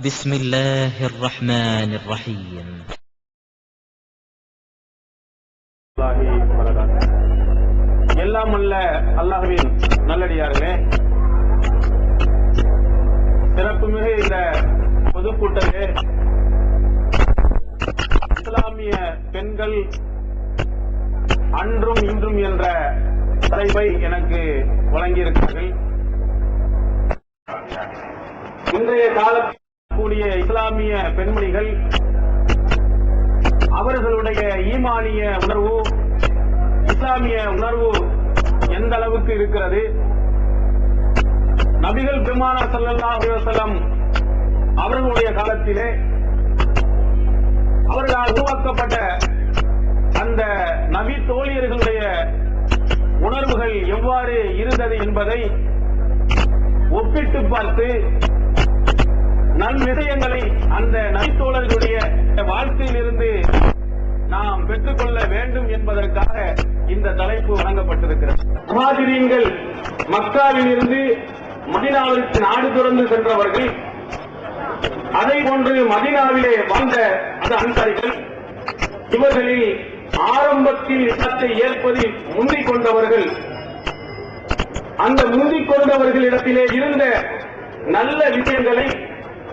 بسم الله الرحمن الرحيم. எல்லாம் அல்ல அல்லாஹ்வின் நல்லடியார்களே, சிறப்புமிகு இந்த பொதுக்கூட்டத்திலே இஸ்லாமிய பெண்கள் அன்றும் இன்றும் என்ற தலைப்பை எனக்கு வழங்கியிருக்கிறார்கள். இன்றைய காலத்தில் கூடிய இஸ்லாமிய பெண்மணிகள் அவர்களுடைய ஈமானிய உணர்வு, இஸ்லாமிய உணர்வு எந்த அளவுக்கு இருக்கிறது? நபிகள் பெருமானார் ஸல்லல்லாஹு அலைஹி வஸல்லம் அவர்களுடைய காலத்திலே அவர்களால் உருவாக்கப்பட்ட அந்த நபி தோழியர்களுடைய உணர்வுகள் எவ்வாறு இருந்தது என்பதை ஒப்பிட்டு பார்த்து நல் விஷயங்களை அந்த நபித்தோழர்களுடைய வாழ்க்கையிலிருந்து நாம் பெற்றுக்கொள்ள வேண்டும் என்பதற்காக இந்த தலைப்பு வழங்கப்பட்டிருக்கிறது. முஹாஜிரீன்கள் மக்காவில் இருந்து மதீனாவிற்கு நாடு துறந்து சென்றவர்கள், அதை போன்று மதீனாவிலே வாழ்ந்த அந்த அன்சாரிகள், இவர்களில் ஆரம்பத்தில் இஸ்லாத்தை ஏற்பதில் முந்திக் கொண்டவர்கள், அந்த முந்திக் கொண்டவர்களிடத்திலே இருந்த நல்ல விஷயங்களை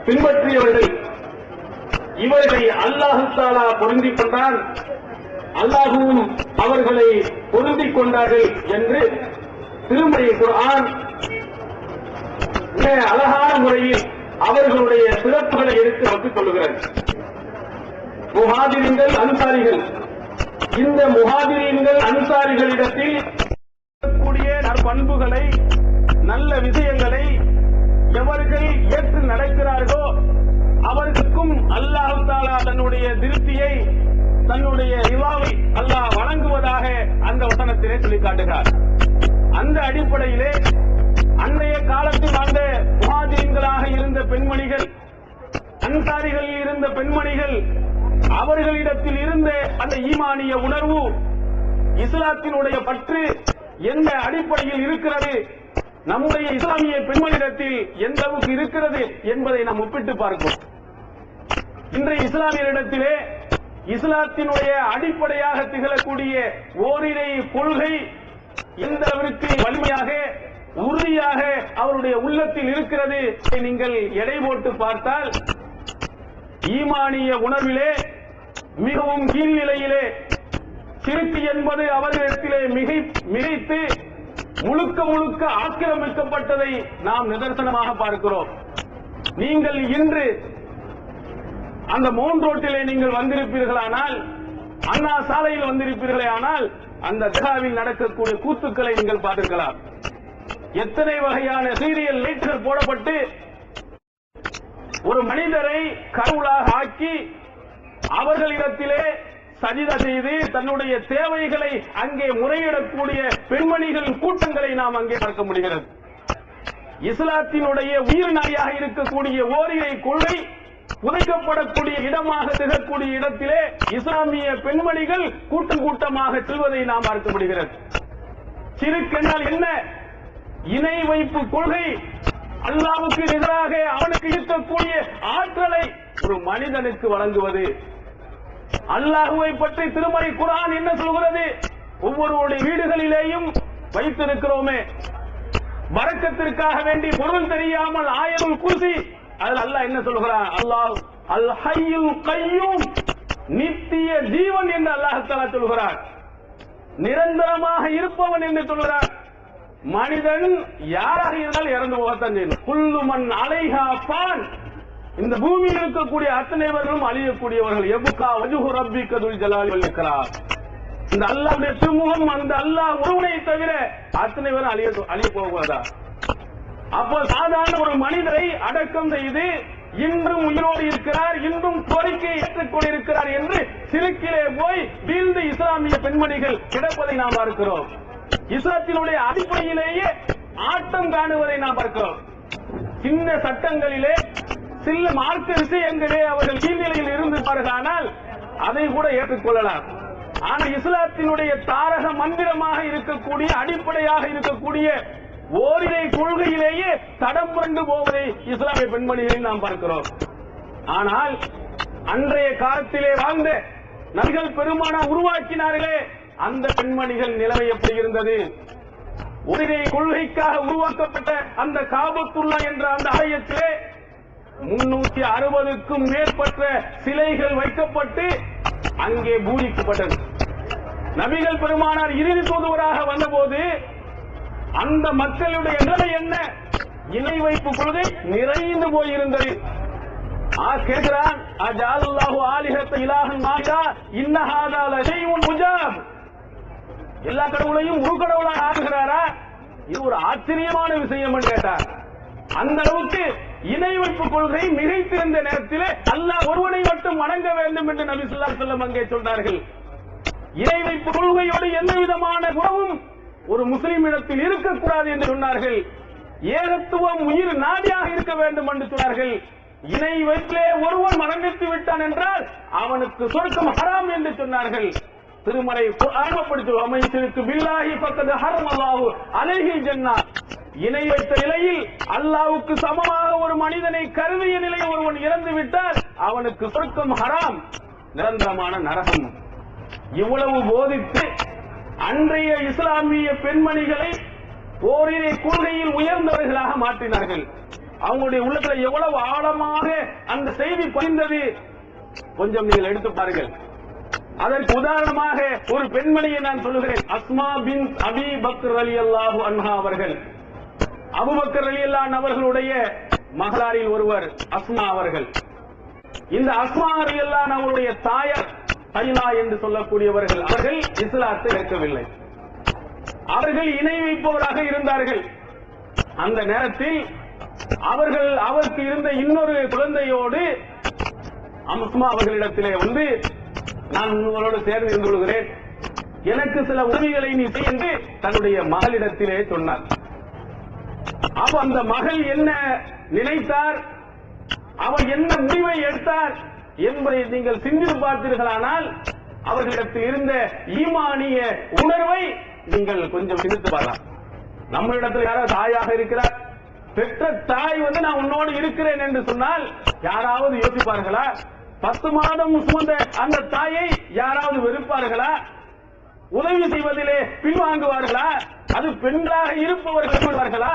பின்பற்றியவர்கள், இவர்களை அல்லாஹ் தஆலா பொருந்திக் கொண்டான், அல்லாஹ்வும் அவர்களை பொருந்திக் கொண்டார்கள் என்று திருமறை குர்ஆன் அழகான முறையில் அவர்களுடைய சிறப்புகளை எடுத்து வைத்துக் கொள்கிறது. முஹாஜிரீன்கள் அன்சாரிகள், இந்த முஹாஜிரீன்கள் அன்சாரிகளிடத்தில் கூடிய நற்பண்புகளை, நல்ல விஷயங்களை எவர்கள் ஏற்று நடக்கிறார்களோ அவர்களுக்கும் அல்லாஹ் தஆலா தன்னுடைய திருப்தியை, தன்னுடைய ரிவாவை அல்லாஹ் வழங்குவதாக அந்த வசனத்திலே சொல்லி காட்டுகிறார். அந்த அடிப்படையிலே அன்றைய காலத்தில் வாழ்ந்த முஹாஜிரீன்களாக இருந்த பெண்மணிகள், அன்சாரிகளில் இருந்த பெண்மணிகள், அவர்களிடத்தில் இருந்த அந்த ஈமானிய உணர்வு, இஸ்லாத்தினுடைய பற்று எந்த அடிப்படையில் இருக்கிறது, நம்முடைய இஸ்லாமிய பெண்மணிடத்தில் எந்த அளவுக்கு இருக்கிறது என்பதை நாம் ஒப்பிட்டு பார்ப்போம். இன்றைய இஸ்லாமியரிடத்திலே இஸ்லாத்தினுடைய அடிப்படையாக திகழக்கூடிய ஓரிரை கொள்கை எந்த அளவிற்கு வலிமையாக, உறுதியாக அவருடைய உள்ளத்தில் இருக்கிறது நீங்கள் எடை போட்டு பார்த்தால், ஈமானிய உணர்விலே மிகவும் கீழ்நிலையிலே சிறுக்கு என்பது அவர்களிடத்திலே மிகைத்து முழுக்க முழுக்க ஆக்கிரமிக்கப்பட்டதை நாம் நிதர்சனமாக பார்க்கிறோம். நீங்கள் இன்று அந்த மவுண்ட் ரோட்டிலே நீங்கள் வந்திருப்பீர்களானால், அண்ணா சாலையில் வந்திருப்பீர்களே ஆனால், அந்த தர்காவில் நடக்கக்கூடிய கூத்துக்களை நீங்கள் பார்த்திருக்கலாம். எத்தனை வகையான சீரியல் லைட்டுகள் போடப்பட்டு ஒரு மனிதரை கடவுளாக ஆக்கி அவர்களிடத்திலே சஜிதா செய்து தன்னுடைய தேவைகளை அங்கே முறையிடக்கூடிய பெண்மணிகள் கூட்டங்களை நாம் அங்கே பார்க்க முடிகிறது. இஸ்லாத்தினுடைய உயிர் நாயாக இருக்கக்கூடிய ஓரிரை கொள்கை புதைக்கப்படக்கூடிய இடமாக திகழக்கூடிய இடத்திலே இஸ்லாமிய பெண்மணிகள் கூட்டம் கூட்டமாக செல்வதை நாம் பார்க்க முடிகிறது. சிறுக்கென்றால் என்ன? இணை வைப்பு கொள்கை, அல்லாஹ்வுக்கு எதிராக அவனுக்கு இருக்கக்கூடிய ஆற்றலை ஒரு மனிதனுக்கு வழங்குவது. அல்லாஹ்வை பற்றி திருமறை குர்ஆன் என்ன சொல்கிறது? ஒவ்வொருவருடைய வீடுகளிலேயும் வைத்திருக்கிறோமே, பரக்கத்திற்காக வேண்டி பொருள் தெரியாமல் ஆயத்துல் குர்சி, அதில் அல்லாஹ் என்ன சொல்கிறான்? அல்லாஹ் அல் ஹய்யுல் கய்யூம், நித்திய ஜீவன் என்று அல்லாஹ் தஆலா சொல்கிறார். நிரந்தரமாக இருப்பவன் என்று சொல்கிறார். மனிதன் யாராக இருந்தாலும் இறந்து போகத்தான் செய்யணும். குல்லு மன் அலைஹா ஃபான், இந்த பூமியில் இருக்கக்கூடிய அத்தனை பேர்களும் அழியக்கூடியவர்கள். எபுகா வஜ்ஹு ரப்பிக துல் ஜலாலி வல் இக்ராம், இந்த அல்லாஹ்வுடைய திருமுகம், அந்த அல்லாஹ் ஒருவனை தவிர அத்தனை பேரும் அழிய போகக்கூடாதா? அப்போ சாதாரண ஒரு மனிதரை அடக்கம் செய்து இன்றும் உயிரோடு இருக்கிறார், இன்றும் கோரிக்கையை ஏற்றுக்கொண்டிருக்கிறார் என்று சிறுக்கிலே போய் வீழ்ந்து இஸ்லாமிய பெண்மணிகள் கிடப்பதை நாம் பார்க்கிறோம். இஸ்லாத்தினுடைய அடிப்படையிலேயே ஆட்டம் காணுவதை நாம் பார்க்கிறோம். சின்ன சட்டங்களிலே, சில மார்க்க விஷயங்களே அவர்கள் கீழ்நிலையில் இருந்திருப்பார்களானால் அதை கூட ஏற்றுக்கொள்ளலாம். ஆனால் இஸ்லாத்தினுடைய தாரக மந்திரமாக இருக்கக்கூடிய, அடிப்படையாக இருக்கக்கூடிய ஓரிரை கொள்கையிலேயே தடம் கொண்டு போவதை இஸ்லாமிய பெண்மணிகளில் நாம் பார்க்கிறோம். ஆனால் அன்றைய காலத்திலே வாழ்ந்த நபிகள் பெருமானார் உருவாக்கினார்களே அந்த பெண்மணிகள் நிலைமை எப்படி இருந்தது? ஒரே கொள்கைக்காக உருவாக்கப்பட்ட அந்த காபத்துல்லா என்ற அந்த ஆலயத்திலே 360க்கும் மேற்பட்ட சிலைகள் வைக்கப்பட்டு அங்கே பூஜிக்கப்பட்டது. நபிகள் பெருமானார் இறுதி தூதுவராக வந்தபோது அந்த மக்களுடைய நிலை என்ன? இணை வைப்பு கொள்கை நிறைந்து போயிருந்தது. கேட்கிறான், அஜஅலல்லாஹு ஆலிஹத்த இலாஹன் வாஹிதா இன்ன ஹாதா லஷைஉன் உஜாப். எல்லா கடவுளையும் ஒரு கடவுளாக ஆக்குகிறாரா? இது ஒரு ஆச்சரியமான விஷயம் என்று கேட்டார். அந்த அளவுக்கு இணை வைப்பு கொள்கை மிகைத்திருந்த நேரத்தில் அல்லாஹ் ஒருவனை மட்டும் வணங்க வேண்டும் என்று நபி ஸல்லல்லாஹு அலைஹி வஸல்லம் அங்கே சொன்னார்கள். இணை வைப்பு கொள்கையோடு எந்த விதமான உறவும் ஒரு முஸ்லிமிடத்தில் இருக்கக்கூடாது என்று சொன்னார்கள். ஏகத்துவம் உயிர் நாடியாக இருக்க வேண்டும் என்று சொன்னார்கள். இணை வைப்பிலே ஒருவன் மரணித்து விட்டான் என்றால் அவனுக்கு சொர்க்கம் ஹராம் என்று சொன்னார்கள். திருமறை குர்ஆன் அமைச்சிருக்கு பில்லாஹி ஃபக்கத் ஹரமல்லாஹு அலைஹில் ஜன்னah. இணை வைத்த நிலையில் அல்லாஹ்வுக்கு சமமாக ஒரு மனிதனை கருதிய நிலையில் ஒருவன் இறந்து விட்டால் அவனுக்கு சொர்க்கம் ஹராம், நிரந்தரமான நரகம். இவ்வளவு போதித்து அன்றைய இஸ்லாமிய பெண்மணிகளை ஓரிரை கொள்கையில் உயர்ந்தவர்களாக மாற்றினார்கள். அவங்களுடைய உள்ளத்தில் எவ்வளவு ஆழமாக அந்த செய்தி பதிந்தது கொஞ்சம் நீங்கள் எடுத்து பாருங்கள். அதற்கு உதாரணமாக ஒரு பெண்மணியை நான் சொல்லுகிறேன். அஸ்மா பின் அபி பக்ர் ரலியல்லாஹு அன்ஹா அவர்கள், அபூபக்கர் ரலியல்லாஹு அன்ஹு அவர்களுடைய மகளாரில் ஒருவர் அஸ்மா அவர்கள். இந்த அஸ்மா ரலியல்லாஹு அன்ஹா அவருடைய தாயார் தைலா என்று சொல்லக்கூடியவர்கள், அவர்கள் இஸ்லாத்தை ஏற்கவில்லை. அவர்கள் இணை வைப்பவராக இருந்தார்கள். அந்த நேரத்தில் அவருக்கு இருந்த இன்னொரு குழந்தையோடு அஸ்மா அவர்களிடத்திலே வந்து, நான் உங்களோடு சேர்ந்து இருந்து கொள்கிறேன், எனக்கு சில உதவிகளை நீ செய் என்று தன்னுடைய மகளிடத்திலே சொன்னார். அப்ப அந்த மகள் என்ன நினைத்தார், அவர் என்ன முடிவை எடுத்தார் என்பதை நீங்கள் சிந்தித்து பார்த்தீர்களானால் அவர்களிடத்தில் இருந்த ஈமானிய உணர்வை நீங்கள் கொஞ்சம் சிந்தித்து பார்க்கலாம். நம்ம இடத்துல யாராவது தாயாக இருக்கிறார், பெற்ற தாய் வந்து நான் உன்னோடு இருக்கிறேன் என்று சொன்னால் யாராவது யோசிப்பார்களா? 10 மாதம் சுமந்த அந்த தாயை யாராவது வெறுப்பார்களா? உதவி செய்வதிலே பின்வாங்குவார்களா? அது பெண்களாக இருப்பவர்களா?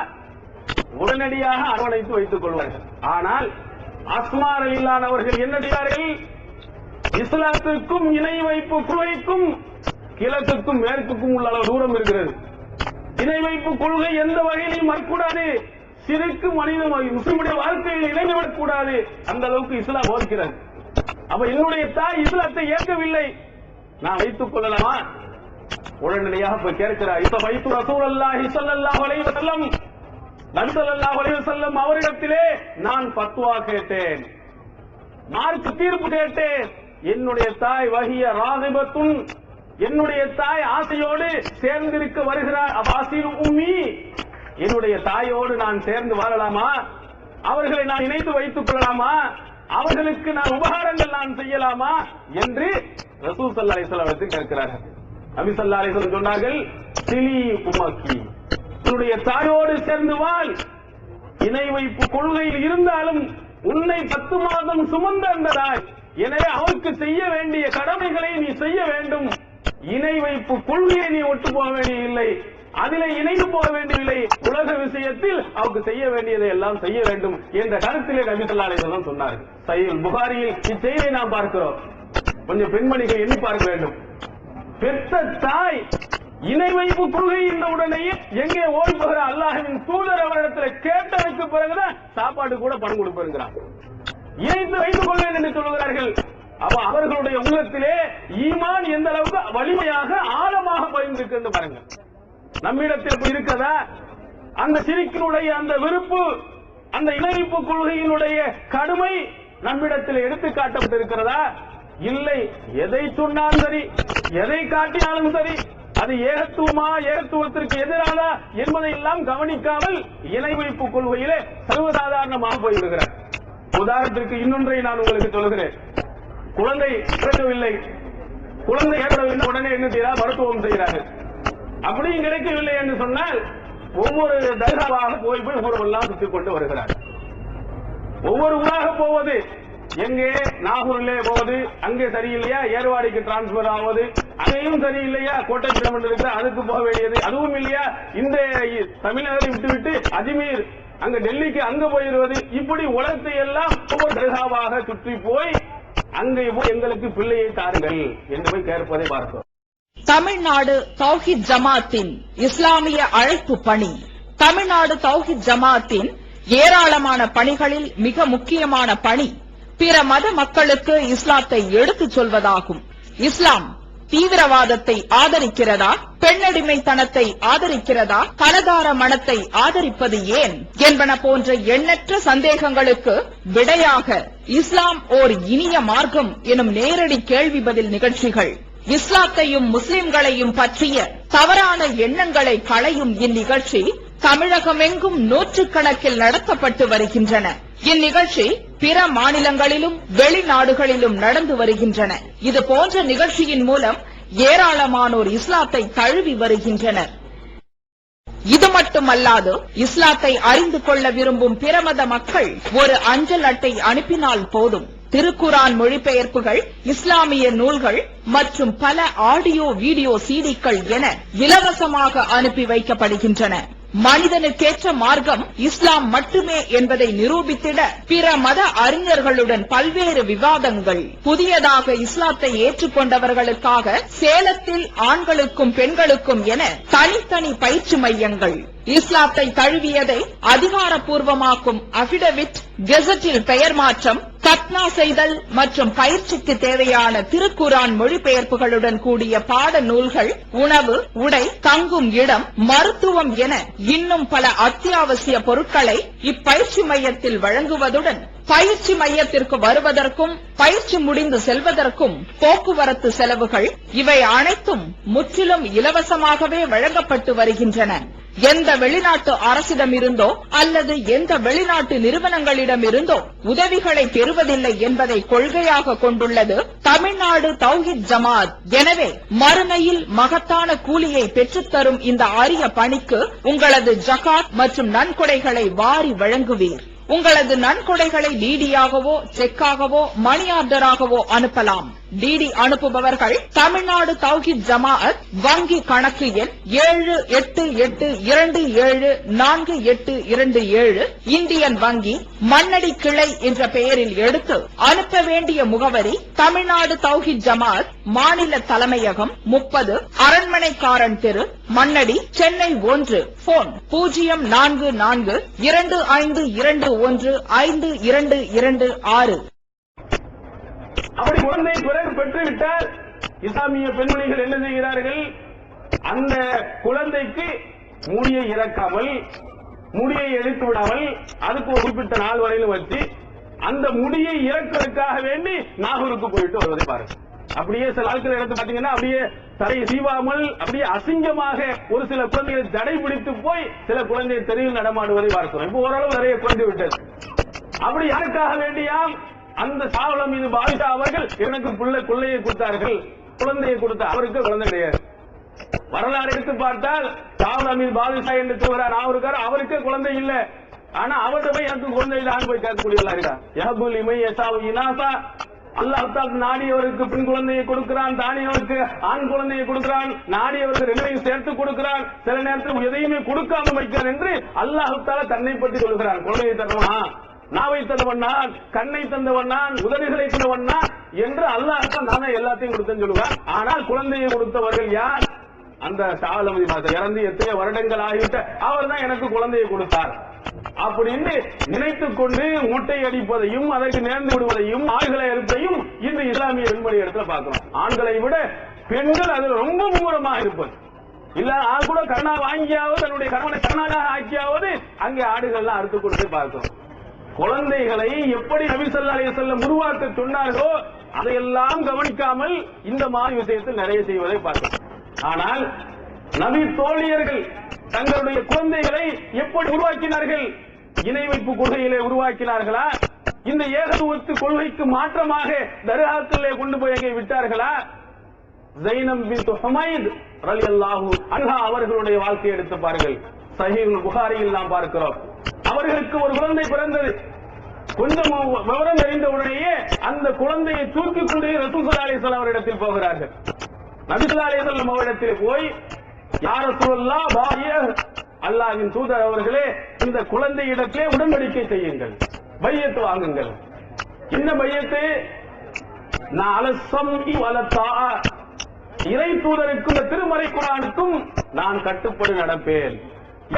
உடனடியாக அரவணைத்து வைத்துக் கொள்வார்கள். ஆனால் அஸ்மா ரலியல்லாஹு அவர்கள் என்ன செய்தார்கள்? இஸ்லாத்திற்கும் இணை வைப்பு கொள்கைக்கும் கிழக்குக்கும் மேற்குக்கும் உள்ள அளவு தூரம் இருக்கிறது. இணை வைப்பு கொள்கை எந்த வகையிலும் வரக்கூடாது. சிறுக்கு மனித முஸ்லிமுடைய வாழ்க்கையில் இணைந்துவிடக்கூடாது. அந்த அளவுக்கு இஸ்லாம் போதிக்கிறது. அப்ப என்னுடைய தாய் இஸ்லாத்தை ஏற்கவில்லை, நான் வைத்துக் கொள்ளலாமா? உடனடியாக போய் கேட்கிறார். இப்ப வைத்து ரசூலுல்லாஹி ஸல்லல்லாஹு அலைஹி வஸல்லம், நபி ஸல்லல்லாஹு அலைஹி வஸல்லம் அவரிடத்திலே நான் ஃபத்வா கேட்டேன், மார்க்க தீர்ப்பு கேட்டேன். என்னுடைய தாய் வஹிய ராகிபத்துன், என்னுடைய தாய் ஆசையோடு சேர்ந்திருக்க வருகிறார். அபாசில் உம்மி, என்னுடைய தாயோடு நான் சேர்ந்து வாழலாமா? அவர்களை நான் இணைத்து வைத்துக் கொள்ளலாமா? அவர்களுக்கு நான் உபகாரங்கள் நான் செய்யலாமா என்று ரசூல் ஸல்லல்லாஹு அலைஹி வஸல்லம் கேட்கிறார்கள். நபி ஸல்லல்லாஹு அலைஹி வஸல்லம் சொன்னார்கள், சிலி உம்மக்கி, உன்னுடைய தாயோடு சேர்ந்து வாழ். இணை வைப்பு கொள்கையில் இருந்தாலும் உன்னை 10 மாதம் சுமந்த அந்த தாய், எனவே அவருக்கு செய்ய வேண்டிய கடமைகளை நீ செய்ய வேண்டும். இணை வைப்பு கொள்கையை நீ ஒட்டு போக வேண்டியதில்லை, அதிலே இணைந்து போக வேண்டியதில்லை. உலக விஷயத்தில் அவருக்கு செய்ய வேண்டியதை எல்லாம் செய்ய வேண்டும் என்ற கருத்திலே நபி ஸல்லல்லாஹு அலைஹி வஸல்லம் சொன்னார்கள். சஹீஹ் புகாரியில் இச்செய்தியை நாம் பார்க்கிறோம். கொஞ்சம் பெண்மணிகள் எண்ணி பார்க்க வேண்டும். பெற்ற தாய் இணை வைப்பு கொள்கை இந்த உடனேயே எங்கே ஓடி போகிற அல்லாஹ்வின் தூதர் அவரிடத்தில் கேட்டதற்கு பிறகுதான் சாப்பாடு கூட பணம் கொடுப்பாருங்கிறார். இணைத்து வைத்துக் கொள்வேன் என்று சொல்லுகிறார்கள். அப்ப அவர்களுடைய உள்ளத்திலே ஈமான் எந்த அளவுக்கு வலிமையாக ஆழமாக பதிந்திருக்கிறது பாருங்க. நம்மிடத்தில் இருக்கிறதா அந்த சிரிக்கினுடைய அந்த வெறுப்பு, அந்த இணைப்பு கொள்கையினுடைய கடுமை நம்மிடத்தில் எடுத்து காட்டப்பட்டிருக்கிறதா? இல்லை. எதை சொன்னாலும் சரி, எதை காட்டினாலும் சரி, அது ஏகத்துவமா ஏகத்துவத்திற்கு எதிரான என்பதை எல்லாம் கவனிக்காமல் இணை வைப்பு கொள்கையிலே சர்வசாதாரணமாக போய்விடுகிறார். உதாரணத்திற்கு இன்னொன்றை நான் உங்களுக்கு சொல்கிறேன். குழந்தை பிறக்கவில்லை, குழந்தை ஏற்படவில்லை, உடனே என்ன செய்யறார்? மருத்துவம் செய்கிறார்கள். அப்படியும் கிடைக்கவில்லை என்று சொன்னால் ஒவ்வொரு தர்காவாக போய் ஊரெல்லாம் சுற்றிக் கொண்டு வருகிறார். ஒவ்வொரு ஊராக போவது எங்கே நாகூரிலே போவது, அங்கே சரியில்லையா ஏர்வாடிக்கு டிரான்ஸ்பர் ஆவது, அங்கேயும் சரியில்லையா கோட்டை பிரமன் இருக்கு அதுக்கு போக வேண்டியது, அதுவும் இல்லையா இந்த தமிழகத்தை விட்டுவிட்டு அஜ்மீர் அங்க டெல்லிக்கு அங்க போயிருவது, இப்படி உலகத்தை எல்லாம் ஒவ்வொரு தர்காவாக சுற்றி போய் அங்கே போய் எங்களுக்கு பிள்ளையை தாருங்கள் என்று போய் கேட்பதை பார்த்தோம். தமிழ்நாடு தௌஹீத் ஜமாத்தின் இஸ்லாமிய அழைப்பு பணி. தமிழ்நாடு தௌஹீத் ஜமாத்தின் ஏராளமான பணிகளில் மிக முக்கியமான பணி பிற மத மக்களுக்கு இஸ்லாத்தை எடுத்துச் சொல்வதாகும். இஸ்லாம் தீவிரவாதத்தை ஆதரிக்கிறதா, பெண்ணடிமைத்தனத்தை ஆதரிக்கிறதா, கலதார மனத்தை ஆதரிப்பது ஏன் என்பன போன்ற எண்ணற்ற சந்தேகங்களுக்கு விடையாக இஸ்லாம் ஓர் இனிய மார்க்கம் எனும் நேரடி கேள்வி பதில் நிகழ்ச்சிகள், இஸ்லாத்தையும் முஸ்லிம்களையும் பற்றிய தவறான எண்ணங்களை களையும் இந்நிகழ்ச்சி தமிழகமெங்கும் நூற்றுக்கணக்கில் நடத்தப்பட்டு வருகின்றன. இந்நிகழ்ச்சி பிற மாநிலங்களிலும் வெளிநாடுகளிலும் நடந்து வருகின்றன. இது போன்ற நிகழ்ச்சியின் மூலம் ஏராளமானோர் இஸ்லாத்தை தழுவி வருகின்றனர். இது மட்டுமல்லாது இஸ்லாத்தை அறிந்து கொள்ள விரும்பும் பிற மத மக்கள் ஒரு அஞ்சல் அட்டை அனுப்பினால் போதும், திருக்குரான் மொழிபெயர்ப்புகள், இஸ்லாமிய நூல்கள் மற்றும் பல ஆடியோ வீடியோ சிடிக்கள் என இலவசமாக அனுப்பி வைக்கப்படுகின்றன. மனிதனுக்கேற்ற மார்க்கம் இஸ்லாம் மட்டுமே என்பதை நிரூபித்திட பிற மத அறிஞர்களுடன் பல்வேறு விவாதங்கள். புதியதாக இஸ்லாத்தை ஏற்றுக்கொண்டவர்களுக்காக சேலத்தில் ஆண்களுக்கும் பெண்களுக்கும் என தனித்தனி பயிற்சி மையங்கள். இஸ்லாத்தை தழுவியதை அதிகாரப்பூர்வமாக்கும் அபிடவிட், கெசட்டில் பெயர் மாற்றம், கத்னா செய்தல் மற்றும் பயிற்சிக்கு தேவையான திருக்குரான் மொழிபெயர்ப்புகளுடன் கூடிய பாட நூல்கள், உணவு, உடை, தங்கும் இடம், மருத்துவம் என இன்னும் பல அத்தியாவசிய பொருட்களை இப்பயிற்சி மையத்தில் வழங்குவதுடன் பயிற்சி மையத்திற்கு வருவதற்கும் பயிற்சி முடிந்து செல்வதற்கும் போக்குவரத்து செலவுகள், இவை அனைத்தும் முற்றிலும் இலவசமாகவே வழங்கப்பட்டு வருகின்றன. எந்த வெளிநாட்டு அரசிடமிருந்தோ அல்லது எந்த வெளிநாட்டு நிறுவனங்களிடமிருந்தோ உதவிகளை பெறுவதில்லை என்பதை கொள்கையாக கொண்டுள்ளது தமிழ்நாடு தௌஹீத் ஜமாத். எனவே மறுமையில் மகத்தான கூலியை பெற்றுத்தரும் இந்த அரிய பணிக்கு உங்களது ஜகாத் மற்றும் நன்கொடைகளை வாரி வழங்குவீர். உங்களது நன்கொடைகளை டிடியாகவோ, செக்காகவோ, மணி ஆர்டராகவோ அனுப்பலாம். டிடி அனுப்புபவர்கள் தமிழ்நாடு தௌஹீத் ஜமாஅத் வங்கி கணக்கு எண் 7882748827 இந்தியன் வங்கி மண்ணடி கிளை என்ற பெயரில் எடுத்து அனுப்ப வேண்டிய முகவரி தமிழ்நாடு தௌஹீத் ஜமாஅத் மாநில தலைமையகம் 30 அரண்மனைக்காரன் தெரு, மண்ணடி, சென்னை 1. போன் 044225215226. அப்படி குழந்தை பிறகு பெற்றுவிட்டால் இஸ்லாமிய பெண்மணிகள் என்ன செய்கிறார்கள்? அந்த குழந்தைக்கு முடியை இறக்காமல், முடியை எடுத்து விடாமல், அதுக்கு ஒரு குறிப்பிட்ட நாள் வரையிலும் வச்சு அந்த முடியை இறக்குவதற்காக வேண்டி நாகூருக்கு போயிட்டு வருவதை பாருங்க. அப்படியே சில ஆட்கள் எடுத்து பாத்தீங்கன்னா அப்படியே தலை சீவாமல் அப்படியே அசிங்கமாக ஒரு சில குழந்தைகள் தடை பிடித்து போய் சில குழந்தைகள் தெருவில் நடமாடுவதை பார்க்கிறோம். இப்போ ஓரளவு நிறைய குறைந்து விட்டது. அப்படி யாருக்காக வேண்டியாம் அந்த சாவள மீது பாதிஷா அவர்கள் எனக்கு பிள்ளையை கொடுத்தார்கள், குழந்தையை கொடுத்த அவருக்கு குழந்தை கிடையாது. வரலாறு எடுத்து பார்த்தால் சாவள மீது பாதிஷா என்று சொல்கிறார் அவருக்கார், அவருக்கே குழந்தை இல்ல. ஆனா அவர்கிட்ட போய் எனக்கு குழந்தை இல்லை போய் கேட்கக்கூடியவர்களா இருக்கா? யஹபுல் இமை யசாவு இனாசா, அல்லாஹ் நாடியவருக்கு பெண் குழந்தையை கொடுக்கிறான், தானியவருக்கு ஆண் குழந்தையை கொடுக்கிறான், நாடியவருக்கு ரெண்டையும் சேர்த்து கொடுக்கிறான், சில நேரத்தில் எதையுமே கொடுக்காம வைக்கிறான் என்று அல்லாஹ் தன்னை பற்றி சொல்கிறான். குழந்தையை தருவனா, நாவை தந்தவண்ணான், கண்ணை தந்தவண்ணான், உதடுகளை தந்தவண்ணான் என்று அல்லாஹ் நானே எல்லாத்தையும் கொடுத்தேன்னு சொல்லுவான். ஆனால் குழந்தையை கொடுத்தவர்கள் யார்? அந்த சாவலமதி மாதம் இறந்து எத்தனை வருடங்கள் ஆகிவிட்ட அவர் தான் எனக்கு குழந்தையை கொடுத்தார் அப்படின்னு நினைத்துக் கொண்டு முட்டை அடிப்பதையும் அதற்கு நேர்ந்து விடுவதையும் ஆண்களை அறுப்பதையும் இன்று இஸ்லாமிய பெண்மணி இடத்துல பார்க்கிறோம். ஆண்களை விட பெண்கள் அதில் ரொம்ப மும்முரமாக இருப்பது இல்ல. ஆள் கூட கண்ணா வாங்கியாவது தன்னுடைய கணவனை கண்ணாக ஆக்கியாவது அங்கே ஆடுகள்லாம் அறுத்து கொடுத்து பார்க்கிறோம். குழந்தைகளை எப்படி நபி ஸல்லல்லாஹு அலைஹி வஸல்லம் உருவாக்க சொன்னார்களோ அதையெல்லாம் கவனிக்காமல் இந்த மாதிரி விஷயத்தில் நிறைய செய்வதை பார்க்கிறோம். ஆனால் நபி தோழியர்கள் தங்களுடைய குழந்தைகளை எப்படி உருவாக்கினார்கள்? இணை வைப்பு கொள்கையிலே உருவாக்கினார்களா? இந்த ஏகத்துவத்து கொள்கைக்கு மாற்றமாக தர்காக்களிலே கொண்டு போய் அங்கே விட்டார்களா? ஸைனப் பின்த் ஹுமைத் ரலியல்லாஹு அன்ஹா அவர்களுடைய வாழ்க்கையை எடுத்து பாருங்கள். சஹீஹுல் புகாரியில் நாம் பார்க்கிறோம். அவர்களுக்கு ஒரு குழந்தை பிறந்தது. கொஞ்சம் விவரம் தெரிந்த உடனேயே அந்த குழந்தையை தூக்கி கொண்டு ரசூல் ஸல்லல்லாஹு அலைஹி வஸல்லம் அவரிடத்தில் போகிறார்கள். நபி ஸல்லல்லாஹு அலைஹி வஸல்லம் அவரிடத்தில் போய், யா ரசூலல்லாஹ், பாய அல்லாஹ்வின் தூதர் அவர்களே, இந்த குழந்தையிடத்திலே உடன்படிக்கை செய்யுங்கள், பையத்து வாங்குங்கள். இந்த பையத்து நான் அலசம்மி வலத்தா, இறை தூதருக்கும் இந்த திருமறை குர்ஆனுக்கும் நான் கட்டுப்பட்டு நடப்பேன்,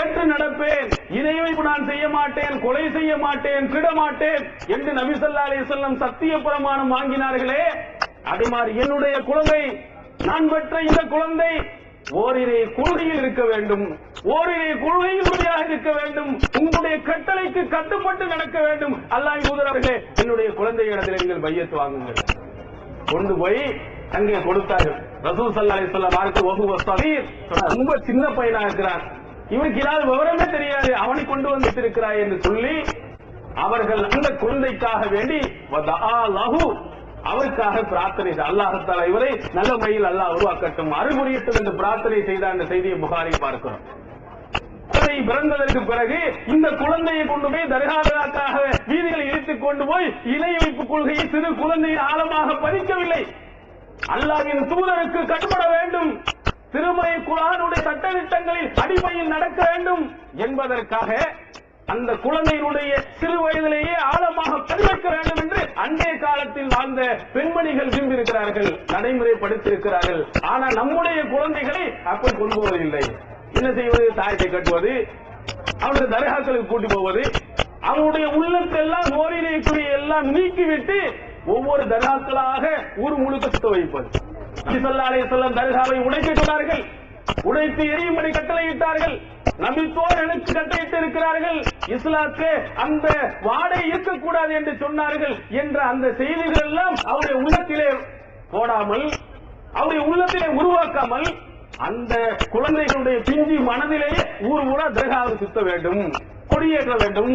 ஏற்று நடப்பேன், இதையும் நான் செய்ய மாட்டேன், கொலை செய்ய மாட்டேன், திருட மாட்டேன் என்று நபி ஸல்லல்லாஹு அலைஹி வஸல்லம் சத்திய பிரமாணம் வாங்கினார்களே, அதே மாதிரி என்னுடைய குழந்தை, நான் பெற்ற இந்த குழந்தை ஓரிரை கொள்கையில் இருக்க வேண்டும், ஓரிரை கொள்கையில் உறுதியாக இருக்க வேண்டும், உங்களுடைய கட்டளைக்கு கட்டுப்பட்டு நடக்க வேண்டும். அல்லாஹ்வின் தூதர் அவர்களே, என்னுடைய குழந்தை இடத்தில் நீங்கள் பையத்து வாங்குங்கள். கொண்டு போய் அங்கே கொடுத்தார்கள். ரசூல் ஸல்லல்லாஹு அலைஹி வஸல்லம் அவருக்கு வஹுவ ஸகீர், ரொம்ப சின்ன பையனா இருக்கிறான், இவனுக்கு ஏதாவது விவரமே தெரியாது, அவனை கொண்டு வந்து இருக்கிறாய் என்று சொல்லி அவர்கள் அந்த குழந்தைக்காக வேண்டி வதஆ லஹு, அவருக்காக பிரார்த்தனை, அல்லாஹ் தஆலா இவரை நல்ல முறையில் அல்லாஹ் உருவாக்கட்டும், அருள்புரியட்டும் என்று பிரார்த்தனை செய்த அந்த செய்தியை புகாரில் பார்க்கிறோம். குழந்தை பிறந்ததற்கு பிறகு இந்த குழந்தையை கொண்டு போய் தர்காவுக்காக வீதிகளை இழுத்துக் கொண்டு போய் இணை வைப்பு கொள்கையை சிறு குழந்தையை ஆழமாக பதிக்கவில்லை. அல்லாஹ்வின் தூதருக்கு கட்டுப்பட வேண்டும், திருமறை குர்ஆனுடைய சட்டதிட்டங்களில் அடிப்படையில் நடக்க வேண்டும் என்பதற்காக அந்த குழந்தையினுடைய சிறு வயதிலேயே ஆழமாக பதிவைக்க வேண்டும் என்று அன்றைய காலத்தில் வாழ்ந்த பெண்மணிகள் விரும்பியிருக்கிறார்கள், நடைமுறைப்படுத்தியிருக்கிறார்கள். ஆனால் நம்முடைய குழந்தைகளை அப்படி கொண்டு போவதில்லை. என்ன செய்வது? தாயத்தை கட்டுவது, அவனுடைய தர்காக்களுக்கு கூட்டி போவது, அவனுடைய உள்ளத்தெல்லாம் ஓரிரைக்குரிய எல்லாம் நீக்கிவிட்டு ஒவ்வொரு தர்காக்களாக ஊர் முழுக்க சுத்த வைப்பது. நபி ஸல்லல்லாஹு அலைஹி வஸல்லம் தர்காவை உடைத்து சொன்னார்கள், உடைத்து எரியும்படி கட்டளையிட்டார்கள். நபித்தோர் எனக்கு கட்டளையிட்டு இருக்கிறார்கள், இஸ்லாத்துக்கு அந்த வாடை இருக்கக்கூடாது என்று சொன்னார்கள் என்ற அந்த செய்திகள் எல்லாம் அவருடைய உள்ளத்திலே போடாமல், அவருடைய உள்ளத்திலே உருவாக்காமல், அந்த குழந்தைகளுடைய பிஞ்சி மனதிலேயே ஊர் ஊரா தர்காவை சுத்த வேண்டும், கொடியேற்ற வேண்டும்,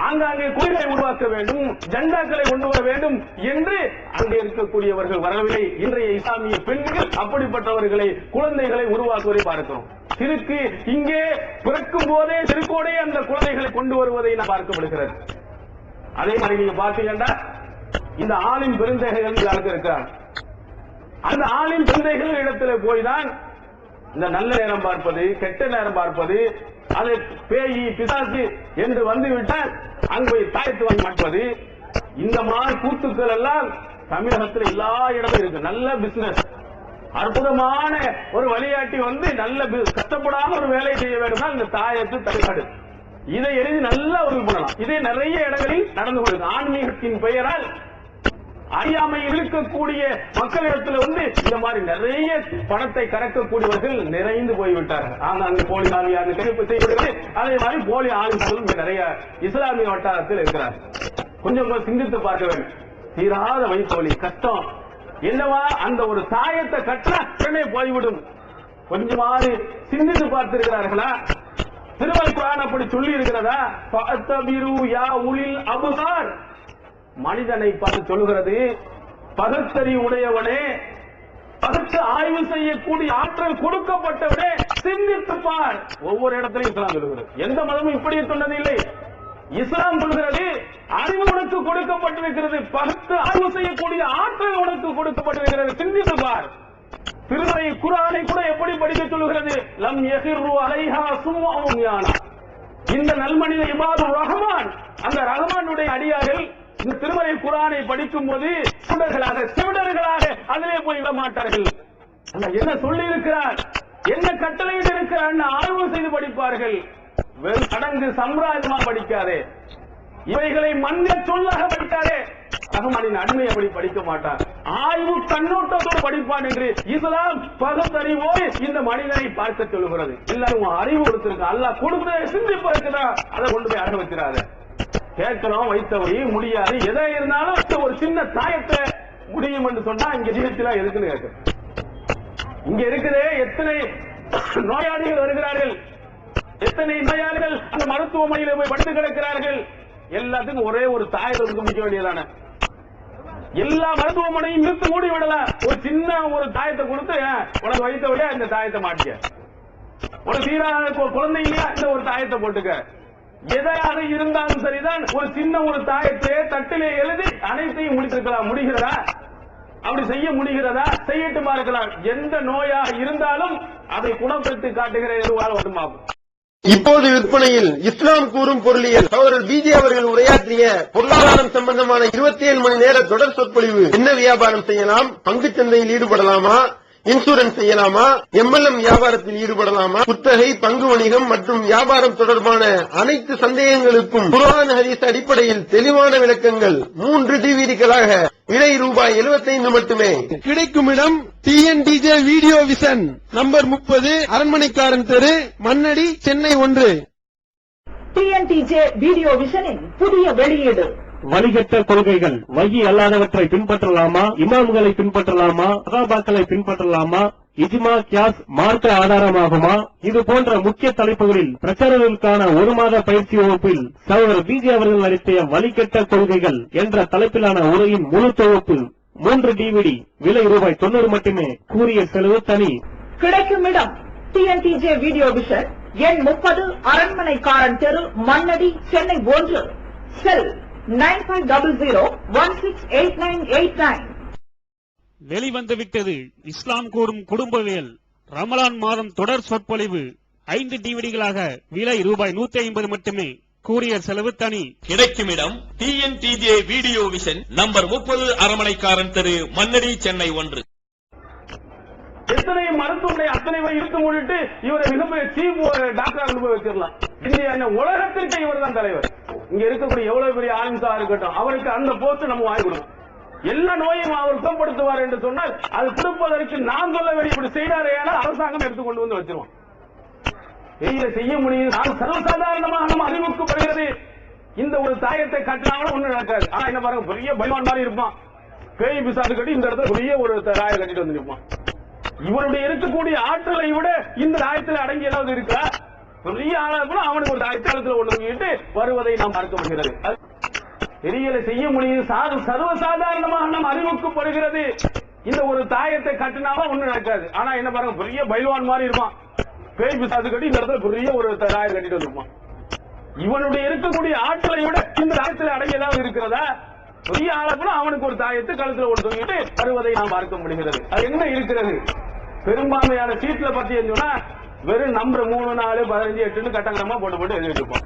ஆங்காங்கே கொடிகளை உருவாக்க வேண்டும், ஜெண்டாக்களை கொண்டு வர வேண்டும் என்று அங்கே இருக்கக்கூடியவர்கள் வரவில்லை. இன்றைய இஸ்லாமிய பெண்கள் அப்படிப்பட்டவர்களை, குழந்தைகளை உருவாக்குவதை பார்க்கிறோம். சிறுக்கு இங்கே பிறக்கும் போதே சிறுக்கோடே அந்த குழந்தைகளை கொண்டு வருவதை நான் பார்க்கப்படுகிறது. அதே மாதிரி நீங்க பார்த்தீங்கன்னா இந்த ஆளின் பெருந்தகைகள் யாருக்கு இருக்கிறார், அந்த ஆளின் பெருந்தைகள் இடத்துல போய்தான் இந்த நல்ல நேரம் பார்ப்பது, கெட்ட நேரம் பார்ப்பது, அது பேயி பிசாசு என்று வந்துவிட்டால் அங்கு போய் தாயத்து வாங்கி மாட்டுவது, இந்த மாதிரி கூத்துக்கள் எல்லாம் தமிழகத்தில் எல்லா இடமும் இருக்கு. நல்ல பிசினஸ், அற்புதமான ஒரு வழிகாட்டி வந்து நல்ல கஷ்டப்படாம ஒரு வேலை செய்ய வேண்டும்னா இந்த தாயத்து தடுக்காடு, இதை எழுதி நல்லா உதவி பண்ணலாம். இதே நிறைய இடங்களில் நடந்து கொள்ளுது. ஆன்மீகத்தின் பெயரால் அறியாமையில் இருக்கக்கூடிய மக்களிடத்தில் வந்து இந்த மாதிரி நிறைய பணத்தை கறக்கக்கூடியவர்கள் நிறைந்து போய்விட்டார்கள். அங்கு போலி ஆலியார் தெரிவிப்பு செய்யப்படுகிறது. அதே மாதிரி போலி ஆலிம்களும் நிறைய இஸ்லாமிய வட்டாரத்தில் இருக்கிறார். கொஞ்சம் சிந்தித்து பார்க்க வேண்டும். தீராத வயிற்று வலி, கஷ்டம் என்னவா, அந்த ஒரு தாயத்தை கட்டினா உடனே போய்விடும். கொஞ்சமாவது சிந்தித்து பார்த்திருக்கிறார்களா? திருமறை குர்ஆன் அப்படி சொல்லி இருக்கிறதா? ஃபஅத்தபிரு யா உலில் அப்சார், மனிதனை பார்த்து சொல்லுகிறது, பகுத்தறி உடையவனே, பகுத்து ஆய்வு செய்யக்கூடிய ஆற்றல் கொடுக்கப்பட்டவனே, சிந்தித்து பார். ஒவ்வொரு இடத்திலும் இஸ்லாம் சொல்லுகிறது. எந்த மதமும் இப்படியே சொன்னது இல்லை. இஸ்லாம் சொல்கிறது, அறிவு உனக்கு கொடுக்கப்பட்டிருக்கிறது, பகுத்து ஆய்வு செய்யக்கூடிய ஆற்றல் உனக்கு கொடுக்கப்பட்டிருக்கிறது, சிந்தித்து பார். திருமறை குர்ஆனை கூட எப்படி படிக்க சொல்லுகிறது? லம் யஹிரு அலைஹா சும்மாவும் யானா. இந்த நல்மனித இபாதுர் ரஹ்மான், அந்த ரஹ்மானுடைய அடியார்கள் இந்த திருமறை குர்ஆனை படிக்கும் போது செவிடர்களாக அதிலே போய் விட மாட்டார்கள். என்ன சொல்லி இருக்கிறார், என்ன கட்டளையிட்டு இருக்கிறார் ஆய்வு செய்து படிப்பார்கள். வெறும் சடங்கு சம்பிரதாயமா படிக்காதே, இவைகளை மன்ன சொல்லாக படிக்காதே. ரஹ்மானின் அடிமை அப்படி படிக்க மாட்டார், ஆய்வு கண்ணோட்டத்தோடு படிப்பான் என்று இஸ்லாம் பகுத்தறிவோடு இந்த மனிதனை பார்க்க சொல்லுகிறது. எல்லாரும் அறிவு கொடுத்திருக்க, அல்லாஹ் கொடுத்த சிந்திப்பு இருக்குதா, அதை கொண்டு போய் அடக வச்சிடாத. கேட்கிறோம், வைத்தவரை முடியாது, எதை இருந்தாலும் ஒரு சின்ன தாயத்தை முடியும் என்று சொன்னா இங்க ஜீவிச்சலாம் எதுக்குன்னு கேட்கிறோம். இங்க இருக்குதே எத்தனை நோயாளிகள் வருகிறார்கள், எத்தனை நோயாளிகள் அந்த மருத்துவமனையில் போய் படுத்து கிடக்கிறார்கள். எல்லாத்துக்கும் ஒரே ஒரு தாயத்தை முடிக்க வேண்டியதான, எல்லா மருத்துவமனையும் நிறுத்து மூடி விடலாம். ஒரு சின்ன ஒரு தாயத்தை கொடுத்து உனக்கு வைத்த விட இந்த தாயத்தை மாட்டிக்க, ஒரு சீரான குழந்தை இல்லையா இந்த ஒரு தாயத்தை போட்டுக்க, எதாக இருந்தாலும் சரிதான், ஒரு சின்ன ஒரு தாயத்தை தட்டிலே எழுதி அனைத்தையும் முடித்திருக்கலாம். முடிகிறதா? அப்படி செய்ய முடிகிறதா? செய்யட்டுமா இருக்கலாம். எந்த நோயாக இருந்தாலும் அதை குணப்படுத்தி காட்டுகிற எதுவாக வருமாகும். இப்போது விற்பனையில் இஸ்லாம் கூறும் பொருளியல் சகோதரர் பிஜே அவர்கள் உரையாற்றிய பொருளாதாரம் சம்பந்தமான 27 மணி நேர தொடர் சொற்பொழிவு. என்ன வியாபாரம் செய்யலாம், பங்குச் சந்தையில் ஈடுபடலாமா, இன்சூரன்ஸ் செய்யலாமா, MLM வியாபாரத்தில் ஈடுபடலாமா, குத்தகை, பங்கு வணிகம் மற்றும் வியாபாரம் தொடர்பான அனைத்து சந்தேகங்களுக்கும் குர்ஆன் ஹதீஸ் அடிப்படையில் தெளிவான விளக்கங்கள் 3 டிவிடிகளாக விலை ரூபாய் 75 மட்டுமே. கிடைக்கும் இடம் TNTJ வீடியோ விஷன், நம்பர் 30, அரண்மனைக்காரன் தெரு, மண்ணடி, சென்னை 1. TNTJ வீடியோ விஷனின் புதிய வெளியீடு. வழிகட்ட கொள்கைகள். வகி அல்லாதவற்றை பின்பற்றலாமா, இமாம்களை பின்பற்றலாமா, சஹாபாக்களை பின்பற்றலாமா, இஜ்மா கியாஸ் மார்க்க ஆதாரமாகுமா? இது போன்ற முக்கிய தலைப்புகளில் பிரச்சாரர்களுக்கான 1 மாத பயிற்சி வகுப்பில் சகோதரர் பிஜே அவர்கள் நடத்திய வழிகட்ட கொள்கைகள் என்ற தலைப்பிலான உரையின் முழு தொகுப்பு 3 டிவிடி, விலை ரூபாய் 90 மட்டுமே. கூறிய செலவு தனி. கிடைக்கும் இடம் TNTJ வீடியோ விஷன், எண் 30, அரண்மனைக்காரன் தெரு, மண்ணடி, சென்னை 1. செல் 9500168989. வெளிவந்துவிட்டது இஸ்லாம் கூறும் குடும்பவியல் ரமலான் மாதம் தொடர் சொற்பொழிவு 5 டிவிடிகளாக விலை ரூபாய் 150 மட்டுமே. கூரியர் செலவு தனி. கிடைக்கும் இடம் TNTJ வீடியோ விஷன், நம்பர் 30, அரண்மனைக்காரன் தெரு, மண்ணடி, சென்னை 1. எத்தனை மருத்துவமனை அத்தனை இழுத்து மூடிட்டு இவரை மிகப்பெரிய சீஃப் டாக்டர் கொண்டு போய் வச்சிடலாம். இந்திய உலகத்திற்கு இவர் தான் தலைவர். இங்க இருக்கக்கூடிய எவ்வளவு பெரிய ஆலிம்ஸா இருக்கட்டும், அவருக்கு அந்த போஸ்ட் நம்ம வாங்கி கொடுக்கணும். எல்லா நோயும் அவர் குணப்படுத்துவார் என்று சொன்னால் அது கொடுப்பதற்கு நாம் சொல்ல வேண்டிய இப்படி செய்தாரே அரசாங்கம் எடுத்துக்கொண்டு வந்து வச்சிருவோம். வெளியில செய்ய முடியும். சர்வசாதாரணமாக நம்ம அறிவுக்கு வருகிறது. இந்த ஒரு தாயத்தை கட்டினாலும் ஒண்ணு நடக்காது. ஆனா என்ன பாருங்க, பெரிய பைவான் மாதிரி இருப்பான். பேய் பிசாசு கட்டி இந்த இடத்துல பெரிய ஒரு தாயை கட்டிட்டு வந்து நிற்பான். இவருடைய இருக்கக்கூடிய ஆற்றலை விட இந்த தாயத்தில் அடங்கி ஏதாவது இருக்கா? பெரிய ஆளா கூட அவனுக்கு ஒரு தாயத்தில் ஒன்று வருவதை நாம் பார்க்க முடிகிறது. பெரியலை செய்ய முடியும். சர்வசாதாரணமாக நம் அறிவுக்கு வருகிறது. இந்த ஒரு தாயத்தை கட்டினாலும் ஒண்ணு நடக்காது. ஆனா என்ன பாருங்க, பெரிய பைல்வான் மாதிரி இருப்பான். பேய் பிசாசு கட்டி இந்த இடத்துல பெரிய ஒரு தாயை கட்டிட்டு வந்திருப்பான். இவனுடைய இருக்கக்கூடிய ஆற்றலை விட இந்த தாயத்தில் அடங்கி ஏதாவது இருக்கிறதா? பெரிய ஆளா கூட அவனுக்கு ஒரு தாயத்தை கழுத்துல ஒன்று தூங்கிட்டு வருவதை நாம் பார்க்க முடிகிறது. அது என்ன இருக்கிறது? பெரும்பான்மையான சீட்ல பத்தி சொன்னா வெறும் நம்பர் 3, 4, 15, 8 கட்டங்கரமா போட்டு எழுதிட்டு இருப்போம்.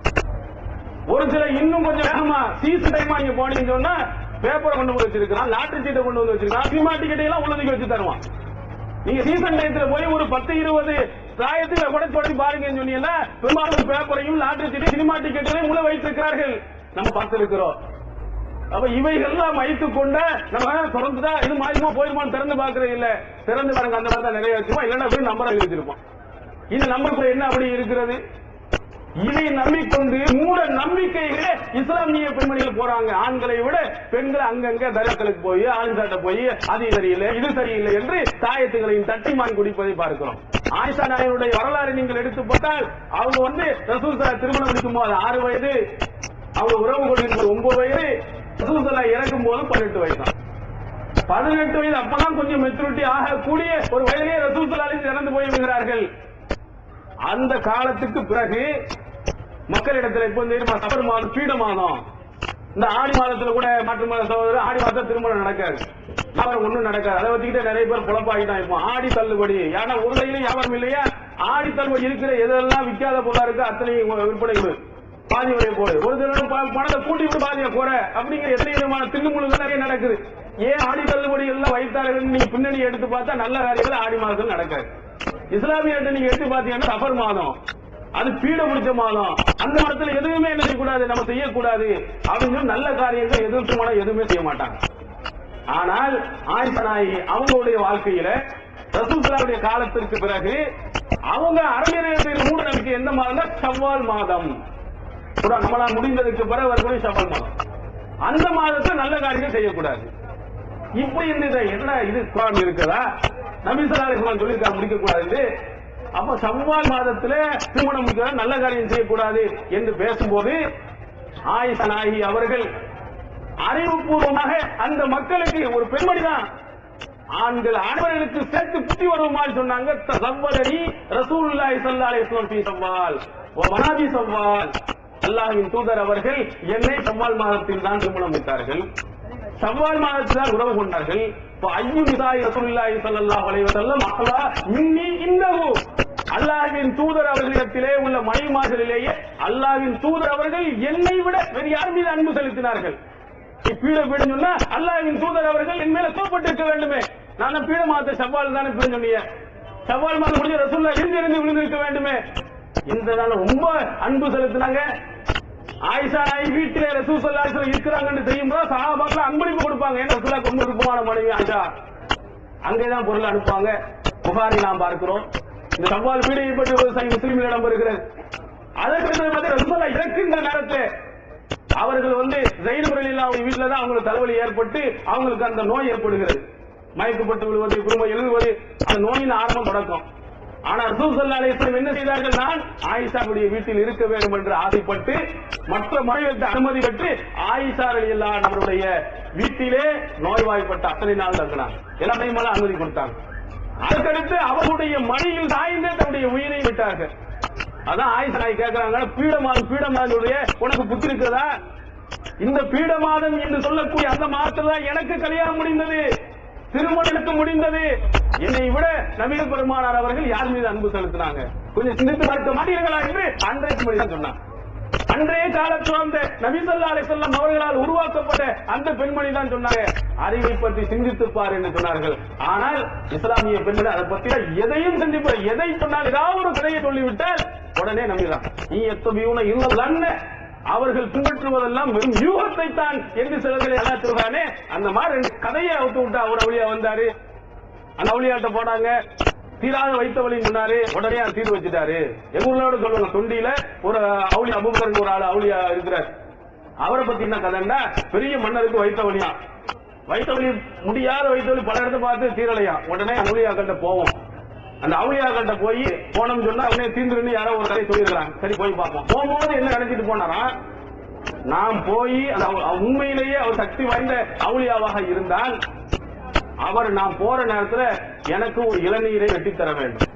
ஒரு சில இன்னும் கொஞ்சம் வேகமா சீசன் டைமா நீங்க போனீங்கன்னு சொன்னா பேப்பரை கொண்டு போய் வச்சிருக்கான், லாட்டரி சீட்டை கொண்டு வந்து வச்சிருக்கான், சினிமா டிக்கெட் எல்லாம் உள்ளதுக்கு வச்சு தருவான். நீங்க சீசன் டைத்துல போய் ஒரு 10, 20 சாயத்துல உடச்சு பாருங்கன்னு சொன்னீங்கன்னா பெரும்பாலும் பேப்பரையும் லாட்டரி சீட்டை சினிமா டிக்கெட்டையும் உள்ள வைத்திருக்கிறார்கள். நம்ம பார்த்திருக்கிறோம். அப்ப இவைகள்லாம் வைத்துக் கொண்ட நம்ம தொடர்ந்துதான் இது மாறிமா போயிருமான்னு திறந்து பாக்குறது இல்ல. திறந்து பாருங்க, அந்த மாதிரி நிறைய வச்சிருப்போம். இல்லைன்னா போய் நம்பரை வச்சிருப்போம். இந்த நம்பருக்குள்ள என்ன அப்படி இருக்கிறது? இதை நம்பிக்கொண்டு மூட நம்பிக்கைகளே இஸ்லாமிய பெண்மணிகள் போறாங்க. ஆண்களை விட பெண்கள் அங்கங்க தர்காக்களுக்கு போய் ஆண்சாட்ட போய் அது சரியில்லை இது சரியில்லை என்று தாயத்துகளையும் தட்டிமான் குடிப்பதை பார்க்கிறோம். ஆயிஷா நாயனுடைய வரலாறு நீங்கள் எடுத்து பார்த்தால் அவங்க ரசூல் திருமணம் முடிக்கும் போது 6 வயது, அவங்க உறவு கொண்டிருக்கும் 9 வயது, ரசூல் இறக்கும் போது 18 வயது தான். 18 வயது அப்பதான் கொஞ்சம் மெச்சூரிட்டி ஆகக்கூடிய ஒரு வயதிலே ரசூல் இறந்து போய்விடுகிறார்கள். அந்த காலத்துக்கு பிறகு மக்களிடத்தில் இப்ப சபர் மாதம், பீட மாதம், இந்த ஆடி மாதத்துல கூட மாற்று மாத சகோதரர் ஆடி மாதம் திருமணம் நடக்காது, வியாபாரம் ஒண்ணும் நடக்காது. அதை வச்சுக்கிட்ட நிறைய பேர் குழப்பாகிதான் இருப்போம். ஆடி தள்ளுபடி, ஏன்னா ஒரு கையிலும் வியாபாரம் இல்லையா? ஆடி தள்ளுபடி இருக்கிற எதெல்லாம் விற்காத பொருளா இருக்கு அத்தனை விற்பனை பாதி வரைய போடு, ஒரு தினம் பணத்தை கூட்டி விட்டு பாதிய போற அப்படிங்கிற எத்தனை விதமான தில்லுமுழுகள் நிறைய நடக்குது. ஏன் ஆடி தள்ளுபடி எல்லாம் வைத்தார்கள்? நீங்க பின்னணி எடுத்து பார்த்தா நல்ல காரியங்கள் ஆடி மாதத்தில் நடக்காது. இஸ்லாமிய நீங்க எடுத்து பாத்தீங்கன்னா சஃபர் மாதம், அது பீட பிடிச்ச மாதம். அந்த மாதத்துல எதுவுமே என்ன செய்யக்கூடாது, நம்ம செய்யக்கூடாது அப்படின்னு நல்ல காரியங்கள் எதிர்த்து எதுவுமே செய்ய மாட்டாங்க. ஆனால் ஆயிஷா நாயகி அவங்களுடைய வாழ்க்கையில ரசூலுல்லாஹ்வுடைய காலத்திற்கு பிறகு அவங்க அரபியர்கள் மூட நம்பிக்கை எந்த மாதம்? ஷவ்வால் மாதம். நம்மளால் முடிந்ததுக்கு பிறகு வரக்கூடிய ஷவ்வால் மாதம். அந்த மாதத்துல நல்ல காரியங்கள் செய்யக்கூடாது. இப்படி என்ன இது குர்ஆன் இருக்குதா? நபி ஸல்லல்லாஹு அலைஹி வஸல்லம் சொல்லிருக்காங்க முடிக்க கூடாது. அப்ப ஷவ்வால் மாதத்துல திருமணம் முடிக்க நல்ல காரியம் செய்யக்கூடாது என்று பேசும்போது ஆயிஷா நாயகி அவர்கள் அறிவுபூர்வமாக அந்த மக்களுக்கு ஒரு பெண்மணி தான், ஆண்கள் ஆண்களுக்கு சேர்த்து புத்தி வருமாறு சொன்னாங்க. தஸவ்வலனி ரசூலுல்லாஹி ஸல்லல்லாஹு அலைஹி வஸல்லம் ஃபீ ஷவ்வால் வ மனாபி ஷவ்வால். அல்லாஹ்வின் தூதர் அவர்கள் என்னை ஷவ்வால் மாதத்தில் தான் திருமணம் வைத்தார்கள், ஷவ்வால் மாதத்தில் தான் உறவு கொண்டார்கள். ஐயு நிதாய் ரசூலுல்லாஹி ஸல்லல்லாஹு அலைஹி வஸல்லம் அஹ்லா மின்னி இன்னஹு, அல்லாஹ்வின் தூதர் அவர்களிடத்திலே உள்ள மனைவிமார்களிலேயே அல்லாஹ்வின் தூதர் அவர்கள் என்னை விட வேறு யார் மீது அன்பு செலுத்தினார்கள். பீட பீடம் சொன்னா அல்லாஹ்வின் தூதர் அவர்கள் என் மேல கோபப்பட்டு இருக்க வேண்டுமே. நான் பீட மாதத்தை ஷவ்வால் தானே பீடம் சொன்னீங்க, ஷவ்வால் மாதம் முடிஞ்ச ரசூலுல்லாஹ் இருந்து விழுந்திருக்க வேண்டுமே. இந்த நாள் ரொம்ப அன்பு செலுத்தினாங்க. ஆயிஷா நாயகி வீட்டிலே ரசூல் ஸல்லல்லாஹு அலைஹி வஸல்லம் இருக்கிறாங்கன்னு தெரியுமா சஹாபாக்கள் அன்பளிப்பு கொடுப்பாங்க. ஏன்னா ரசூலுல்லாஹ் ரொம்ப விருப்பமான மனைவி ஆயிஷா, அங்கேதான் பொருள் அனுப்புவாங்க. புகாரி நாம் பார்க்கிறோம். இந்த ஷவ்வால் பீடையை பற்றி ஒரு சஹீஹ் முஸ்லிமில் இடம் பெறுகிறது. அதற்கு பிறகு ரசூலுல்லாஹ் இறக்கின்ற நேரத்தில் அவர்கள் ஸைனப் ரலியல்லாஹு வீட்டில தான் அவங்களுக்கு தலைவலி ஏற்பட்டு அவங்களுக்கு அந்த நோய் ஏற்படுகிறது. மயக்கப்பட்டு விழுவது, குடும்பம் எழுதுவது, அந்த நோயின் ஆரம்பம் தொடக்கம். ஆனா ரசூல் ஸல்லல்லாஹு அலைஹி வஸல்லம் என்ன செய்தார்கள்? நான் ஆயிஷாவுடைய வீட்டில் இருக்க வேண்டும் என்று ஆசைப்பட்டு மற்ற மனைவிகளுக்கு அனுமதி பெற்று ஆயிஷா ரலியல்லாஹு அன்ஹா அவருடைய வீட்டிலே நோய்வாய்ப்பட்ட அத்தனை நாள் தங்கினார். எல்லாத்தையும் அனுமதி கொடுத்தாங்க. அதுக்கடுத்து அவருடைய மடியில் சாய்ந்து தன்னுடைய உயிரை விட்டார்கள். அதான் ஆயிஷா நாயகி கேட்கிறாங்க, பீடமாதனுடைய உனக்கு புத்தி இருக்கிறதா? இந்த பீடமாதம் என்று சொல்லக்கூடிய அந்த மாதத்துல எனக்கு கல்யாணம் முடிந்தது, திருமணம் முடிந்தது. என்னை விட நபிகள் பெருமானார் அவர்கள் யார் மீது அன்பு செலுத்தினாங்க? கொஞ்சம் சிந்தித்து பார்க்க மாட்டீர்களா என்று அன்றைக்கு மொழிதான் சொன்னாங்க. அன்றைய காலத்தில் வந்த நபி ஸல்லல்லாஹு அலைஹி வஸல்லம் அவர்களால் உருவாக்கப்பட்ட அந்த பெண்மணி தான் சொன்னாங்க, அறிவை பற்றி சிந்தித்துப்பார் என்று சொன்னார்கள். ஆனால் இஸ்லாமிய பெண்கள் அதை பற்றி எதையும் சிந்திப்பார். எதை சொன்னால் ஏதாவது ஒரு கதையை சொல்லிவிட்டால் உடனே நம்பிதான். நீ எத்தனையூன இல்ல அவர்கள் பின்பற்றுவதெல்லாம் வெறும் யூகத்தை தான் என்று சிலர்களை எல்லாம் சொல்றானே, அந்த மாதிரி கதையை அவுத்து விட்டா ஒரு அவுளியா வந்தாரு, அந்த அவுளியாட்ட போனாங்க, தீராத வைத்த வழி முன்னாரு, உடனே தீர்வு வச்சுட்டாரு. எங்க ஊர்லோட சொல்லுவாங்க, தொண்டியில ஒரு அவுளியா அபூபக்கர் ஒரு ஆள் அவுளியா இருக்கிறார். அவரை பத்தி என்ன கதைன்னா, பெரிய மன்னருக்கு வைத்த வழியா, வைத்த வழி முடியாத வைத்த வழி பல இடத்தை பார்த்து தீரலையா. உடனே அவுளியாக்கிட்ட போவோம். அந்த அவுளியாக்கிட்ட போய் போனோம் சொன்னா அவனே தீர்ந்து யாரோ ஒரு கதை சொல்லிருக்காங்க. சரி போய் பார்ப்போம். போகும்போது என்ன நினைச்சிட்டு போனாரா, நாம் போய் உண்மையிலேயே அவர் சக்தி வாய்ந்த அவுளியாவாக இருந்தால் அவர் நான் போற நேரத்தில் எனக்கு ஒரு இளநீரை வெட்டித்தர வேண்டும்.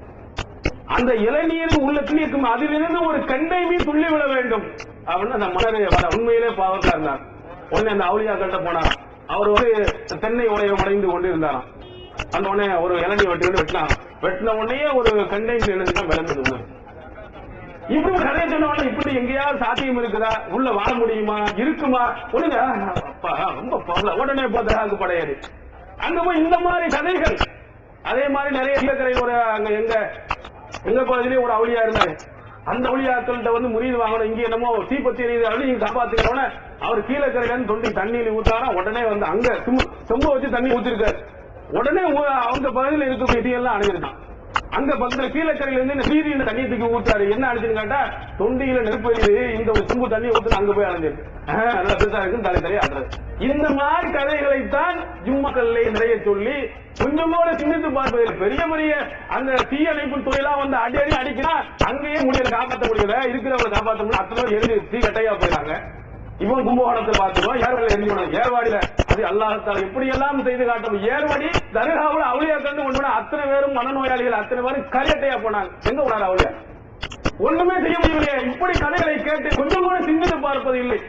அந்த இளநீர் உள்ள துணிக்கும் அதிலிருந்து ஒரு கண்டை மீன் துள்ளி விட வேண்டும் அப்படின்னு அந்த மன்னர் உண்மையிலே பாவத்தா இருந்தார். உடனே அந்த அவுளியாக்கிட்ட போனார். அவர் தென்னை உடையம் அடைந்து கொண்டு இருந்தாராம். அந்த உடனே ஒரு இளநீர் வெட்டினாராம். வெட்டின உடனே ஒரு கண்டை மீன் எழுந்துதான் விளங்குது. இப்படி கதையை சொன்ன இப்படி எங்கேயாவது சாத்தியம் இருக்குதா? உள்ள வாழ முடியுமா? இருக்குமா? ரொம்ப உடனே போதராக்கு படையாது. அங்க போய் இந்த மாதிரி கதைகள். அதே மாதிரி நிறைய கீழக்கரையில் ஒரு அங்க எங்க பகுதியிலே ஒரு அவுளியா இருந்தாரு. அந்த அவுளியாக்கள்கிட்ட முறியது வாங்கணும், இங்க என்னமோ தீப்பத்தி எரியுது, நீங்க காப்பாத்துக்கிறோன்னு அவர் கீழக்கரையில இருந்து தொண்டி தண்ணியில் ஊத்தாரா. உடனே அங்க சொம்ப வச்சு தண்ணி ஊத்திருக்காரு. உடனே அவங்க பகுதியில் இருக்கக்கூடிய தீயெல்லாம் அணைஞ்சிருக்கான். அங்க பக்கத்துல கீழக்கரையில இருந்து சீரியில தண்ணி தூக்கி ஊத்தாரு. என்ன அடிச்சுன்னு கேட்டா, தொண்டியில நெருப்பு எரியுது, இந்த ஒரு சொம்பு தண்ணி ஊத்து அங்க போய் அணைஞ்சிருக்கு. நல்லா பெருசா இருக்கு, தலையா ஆடுறது. இந்த மாதிரி கதைகளைத்தான் ஜும்மாக்கள்ல நிறைய சொல்லி கொஞ்சமோட சிந்தித்து பார்ப்பதில்லை. பெரிய பெரிய அந்த தீயணைப்பு துறையெல்லாம் அடி அடிக்கிறா, அங்கேயே முடியல, காப்பாற்ற முடியல, இருக்கிறவங்களை காப்பாற்ற முடியல. அத்தனை எரிஞ்சு தீ கட்டையா போயிடாங்க. இவன் கும்பகோணத்தை பார்த்துக்கோ, ஏர்வாடியில எரிஞ்சு ஏர்வாடியில அது அல்லாஹ்தால எப்படி எல்லாம் செய்து காட்டும். ஏர்வாடி தர்காவுல அவுளியா கண்டு கொண்டு அத்தனை பேரும் மனநோயாளிகள் அத்தனை பேரும் கரியட்டையா போனாங்க. எங்க போனார் அவுளியா? ஒண்ணுமே செய்ய முடியலையே. இப்படி கதைகளை கேட்டு கொஞ்சம் கூட சிந்தித்து பார்ப்பது இல்லை.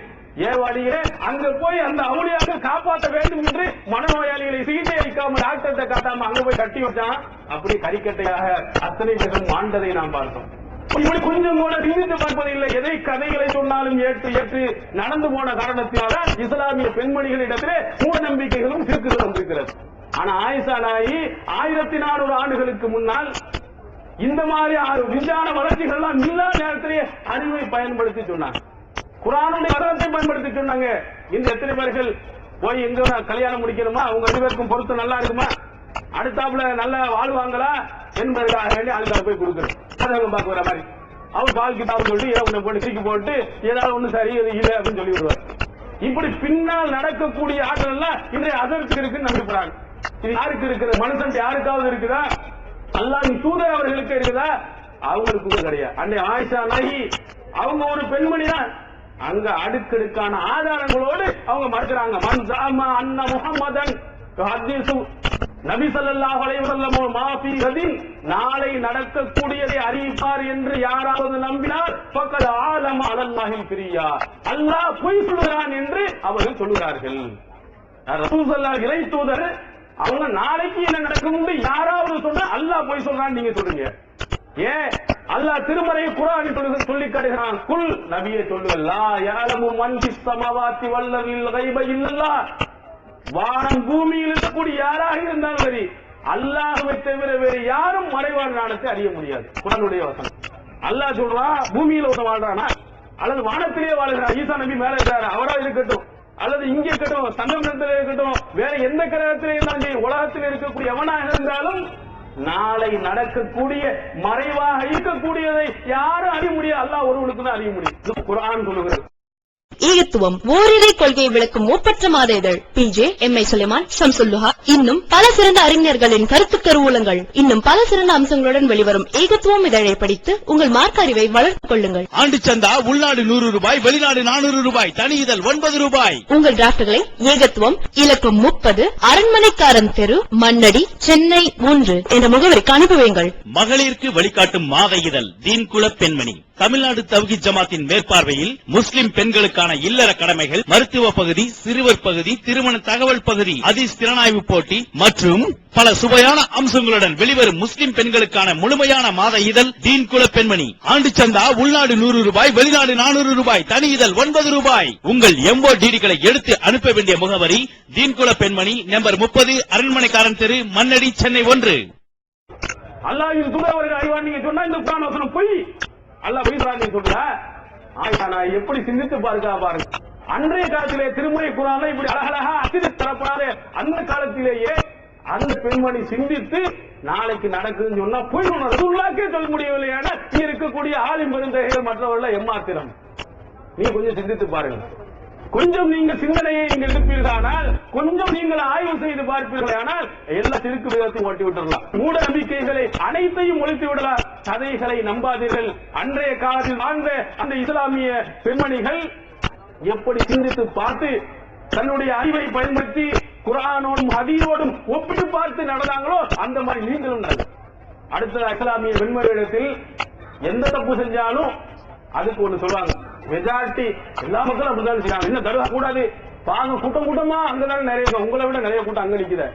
ஏர்வாடியிலே அங்க போய் அந்த அவுளியாக காப்பாற்ற வேண்டும் என்று மனநோயாளிகளை சிகிச்சை அளிக்காமல் டாக்டர்கிட்ட காட்டாம அங்க போய் கட்டி வச்சான். அப்படி கறிக்கட்டையாக அத்தனை பேரும் மாண்டதை நாம் பார்த்தோம். இப்படி கொஞ்சம் கூட சிந்தித்து பார்ப்பதில்லை. எதை கதைகளை சொன்னாலும் ஏற்று நடந்து போன காரணத்தினால்தான் இஸ்லாமிய பெண்மணிகளிடத்திலே மூட நம்பிக்கைகளும் சிறுக்குகளும் இருக்கிறது. ஆனா ஆயிஷா நாயகி 1400 ஆண்டுகளுக்கு முன்னால் இந்த மாதிரி விஞ்ஞான வளர்ச்சிகள் எல்லாம் இல்லாத நேரத்திலேயே அறிவை பயன்படுத்தி சொன்னாங்க. குர்ஆனுடைய வசனத்தை பயன்படுத்தி சொன்னாங்க. இந்த எத்தனை பேர்கள் போய் எங்க கல்யாணம் முடிக்கணுமா, அவங்க 2 பேருக்கும் பொறுத்து நல்லா இருக்குமா, அடுத்தாப்புல நல்லா வாழ்வாங்களா என்பதற்காக வேண்டி அதுக்காக போய் கொடுக்குறேன். பார்க்க வர மாதிரி அவர் பால் கிட்டாவும் சொல்லி ஏதாவது போட்டு தூக்கி போட்டு ஏதாவது ஒண்ணு சரி இல்லை அப்படின்னு சொல்லி விடுவார். இப்படி பின்னால் நடக்கக்கூடிய ஆட்கள் எல்லாம் இன்றைய அதற்கு இருக்குன்னு நம்பிக்கிறாங்க. இது யாருக்கு இருக்கிறது? மனுஷன் யாருக்காவது இருக்குதா? அல்லாஹ்வின் தூதர் அவர்களுக்கு இருக்குதா? அவங்களுக்கு கிடையாது. அன்னை ஆயிஷா நாயகி அவங்க ஒரு பெண்மணி தான். அங்க அடுக்கடுக்கான ஆதாரங்களோடு அவங்க மறுக்கிறாங்க. மன் ஜாமா அன்ன முஹம்மதன் ஹதீஸு நபி ஸல்லல்லாஹு அலைஹி வஸல்லம் மாஃபி கதின் நாளை நடக்கக்கூடியதை அறிவிப்பார் என்று யாராவது நம்பினார் ஃபக்கத் ஆலம அலல்லாஹில் பிரியா அல்லாஹ் பொய் சொல்கிறான் என்று அவர்கள் சொல்கிறார்கள். ரசூல் ஸல்லல்லாஹு இறை தூதர் அவங்க நாளைக்கு என்ன நடக்கும்னு யாராவது சொன்னா அல்லாஹ் பொய் சொல்றான்னு நீங்க சொல்றீங்க. ஏன் அல்லாஹ் திருமறை குர்ஆனில் சொல்லி காட்டுகிறான், குல் நபியே சொல்லுங்க, லா யஅலமு மன் ஃபிஸ் ஸமாவாத்தி வல் அர்தில் கைப இல்லல்லாஹ், வானம் பூமியில் இருக்கக்கூடிய யாராக இருந்தாலும் சரி அல்லாஹ்வை தவிர வேறு யாரும் மறைவான ஞானத்தை அறிய முடியாது. குர்ஆனுடைய வசனம். அல்லாஹ் சொல்றான், பூமியில ஒருத்தன் வாழ்றானா அல்லது வானத்திலே வாழ்கிறான், ஈசா நபி மேல இருக்கிறாரு, அவரா இருக்கட்டும் அல்லது இங்கே இருக்கட்டும், சந்திரமண்டலத்தில் இருக்கட்டும், வேற எந்த கிரகத்திலே இருந்தாலும் உலகத்தில் இருக்கக்கூடிய எவனாக இருந்தாலும் நாளை நடக்கக்கூடிய மறைவாக இருக்கக்கூடியதை யாரும் அறிய முடியாது, அல்லாஹ் ஒருவனுக்கு தான் அறிய முடியும். இது குர்ஆன் சொல்லுகிறது. ஏகத்துவம் ஓரிரை கொள்கையை விளக்கும் ஒப்பற்ற மாத இதழ் PJ MI சுலைமான் ஷம்சுல்லுஹா இன்னும் பல சிறந்த அறிஞர்களின் கருத்து கருவூலங்கள் இன்னும் பல சிறந்த அம்சங்களுடன் வெளிவரும் ஏகத்துவம் இதழை படித்து உங்கள் மார்க்க அறிவை வளர்த்துக் கொள்ளுங்கள். ஆண்டு சந்தா உள்நாடு 100 ரூபாய், வெளிநாடு 400 ரூபாய், தனி இதழ் 9 ரூபாய். உங்கள் டிராப்ட்களை ஏகத்துவம் இலக்கம் 30 அரண்மனைக்காரன் தெரு மண்ணடி சென்னை 3 என்ற முகவரிக்கு அனுப்பி வையுங்கள். மகளிருக்கு வழிகாட்டும் மாத இதழ் தீன்குல பெண்மணி தமிழ்நாடு தவ்ஹீத் ஜமாத்தின் மேற்பார்வையில் முஸ்லிம் பெண்களுக்கான இல்லற கடமைகள், மருத்துவ பகுதி, சிறுவர் பகுதி, திருமண தகவல் பகுதி, ஹதீஸ் திறனாய்வு போட்டி மற்றும் பல சுவையான அம்சங்களுடன் வெளிவரும் முஸ்லிம் பெண்களுக்கான முழுமையான மாத இதழ் தீன்குல பெண்மணி. ஆண்டு சந்தா உள்நாடு 100 ரூபாய், வெளிநாடு 400 ரூபாய், தனி இதழ் 9 ரூபாய். உங்கள் MODDகளை எடுத்து அனுப்ப வேண்டிய முகவரி தீன்குல பெண்மணி, நம்பர் 30, அரண்மனைக்காரன் தெரு, மண்ணடி, சென்னை 1. அல்லாஹ்வின் தூதர் அறிவான் நீங்க சொன்னா இந்த குர்ஆன் வசனம் பொய். அல்லாஹ் பொய் சொல்றான்னு சொல்ற. ஆயிஷா நான் எப்படி சிந்தித்து பாருங்க. அன்றைய காலத்திலே திருமறை குர்ஆன்ல இப்படி அழகழகா அசிதி தரப்படாத அந்த காலத்திலேயே அந்த பெண்மணி சிந்தித்து நாளைக்கு நடக்குதுன்னு சொன்னா பொய் சொன்ன ரசூலுல்லாஹ்க்கே சொல்ல முடியவில்லையான இங்க இருக்கக்கூடிய ஆலிம் பெருந்தகைகள் மற்றவர்கள் எம்மாத்திரம். நீங்க கொஞ்சம் சிந்தித்து பாருங்க. கொஞ்சம் நீங்கள் சிந்தனையை நீங்கள் எடுப்பீர்களானால், கொஞ்சம் நீங்கள் ஆய்வு செய்து பார்ப்பீர்களானால் எல்லா திருக்கு விதத்தையும் ஓட்டி விட்டுடலாம். மூட நம்பிக்கைகளை அனைத்தையும் ஒழித்து விடலாம். கதைகளை நம்பாதீர்கள். அன்றைய காலத்தில் வாழ்ந்த அந்த இஸ்லாமிய பெண்மணிகள் எப்படி சிந்தித்து பார்த்து தன்னுடைய அறிவை பயன்படுத்தி குர்ஆனோடும் ஹதீஸோடும் ஒப்பிட்டு பார்த்து நடந்தாங்களோ அந்த மாதிரி நீங்களும் நடங்க. அடுத்த இஸ்லாமிய பெண்மணியிடத்தில் எந்த தப்பு செஞ்சாலும் அதுக்கு ஒண்ணு சொல்லுவாங்க, மெஜாரிட்டி எல்லா மக்களும் அப்படிதான் செய்யறாங்க, இன்னும் தருவா கூடாது, பாங்க கூட்டம் கூட்டமா அங்கதான் நிறைய, உங்களை விட நிறைய கூட்டம் அங்க நிக்குது,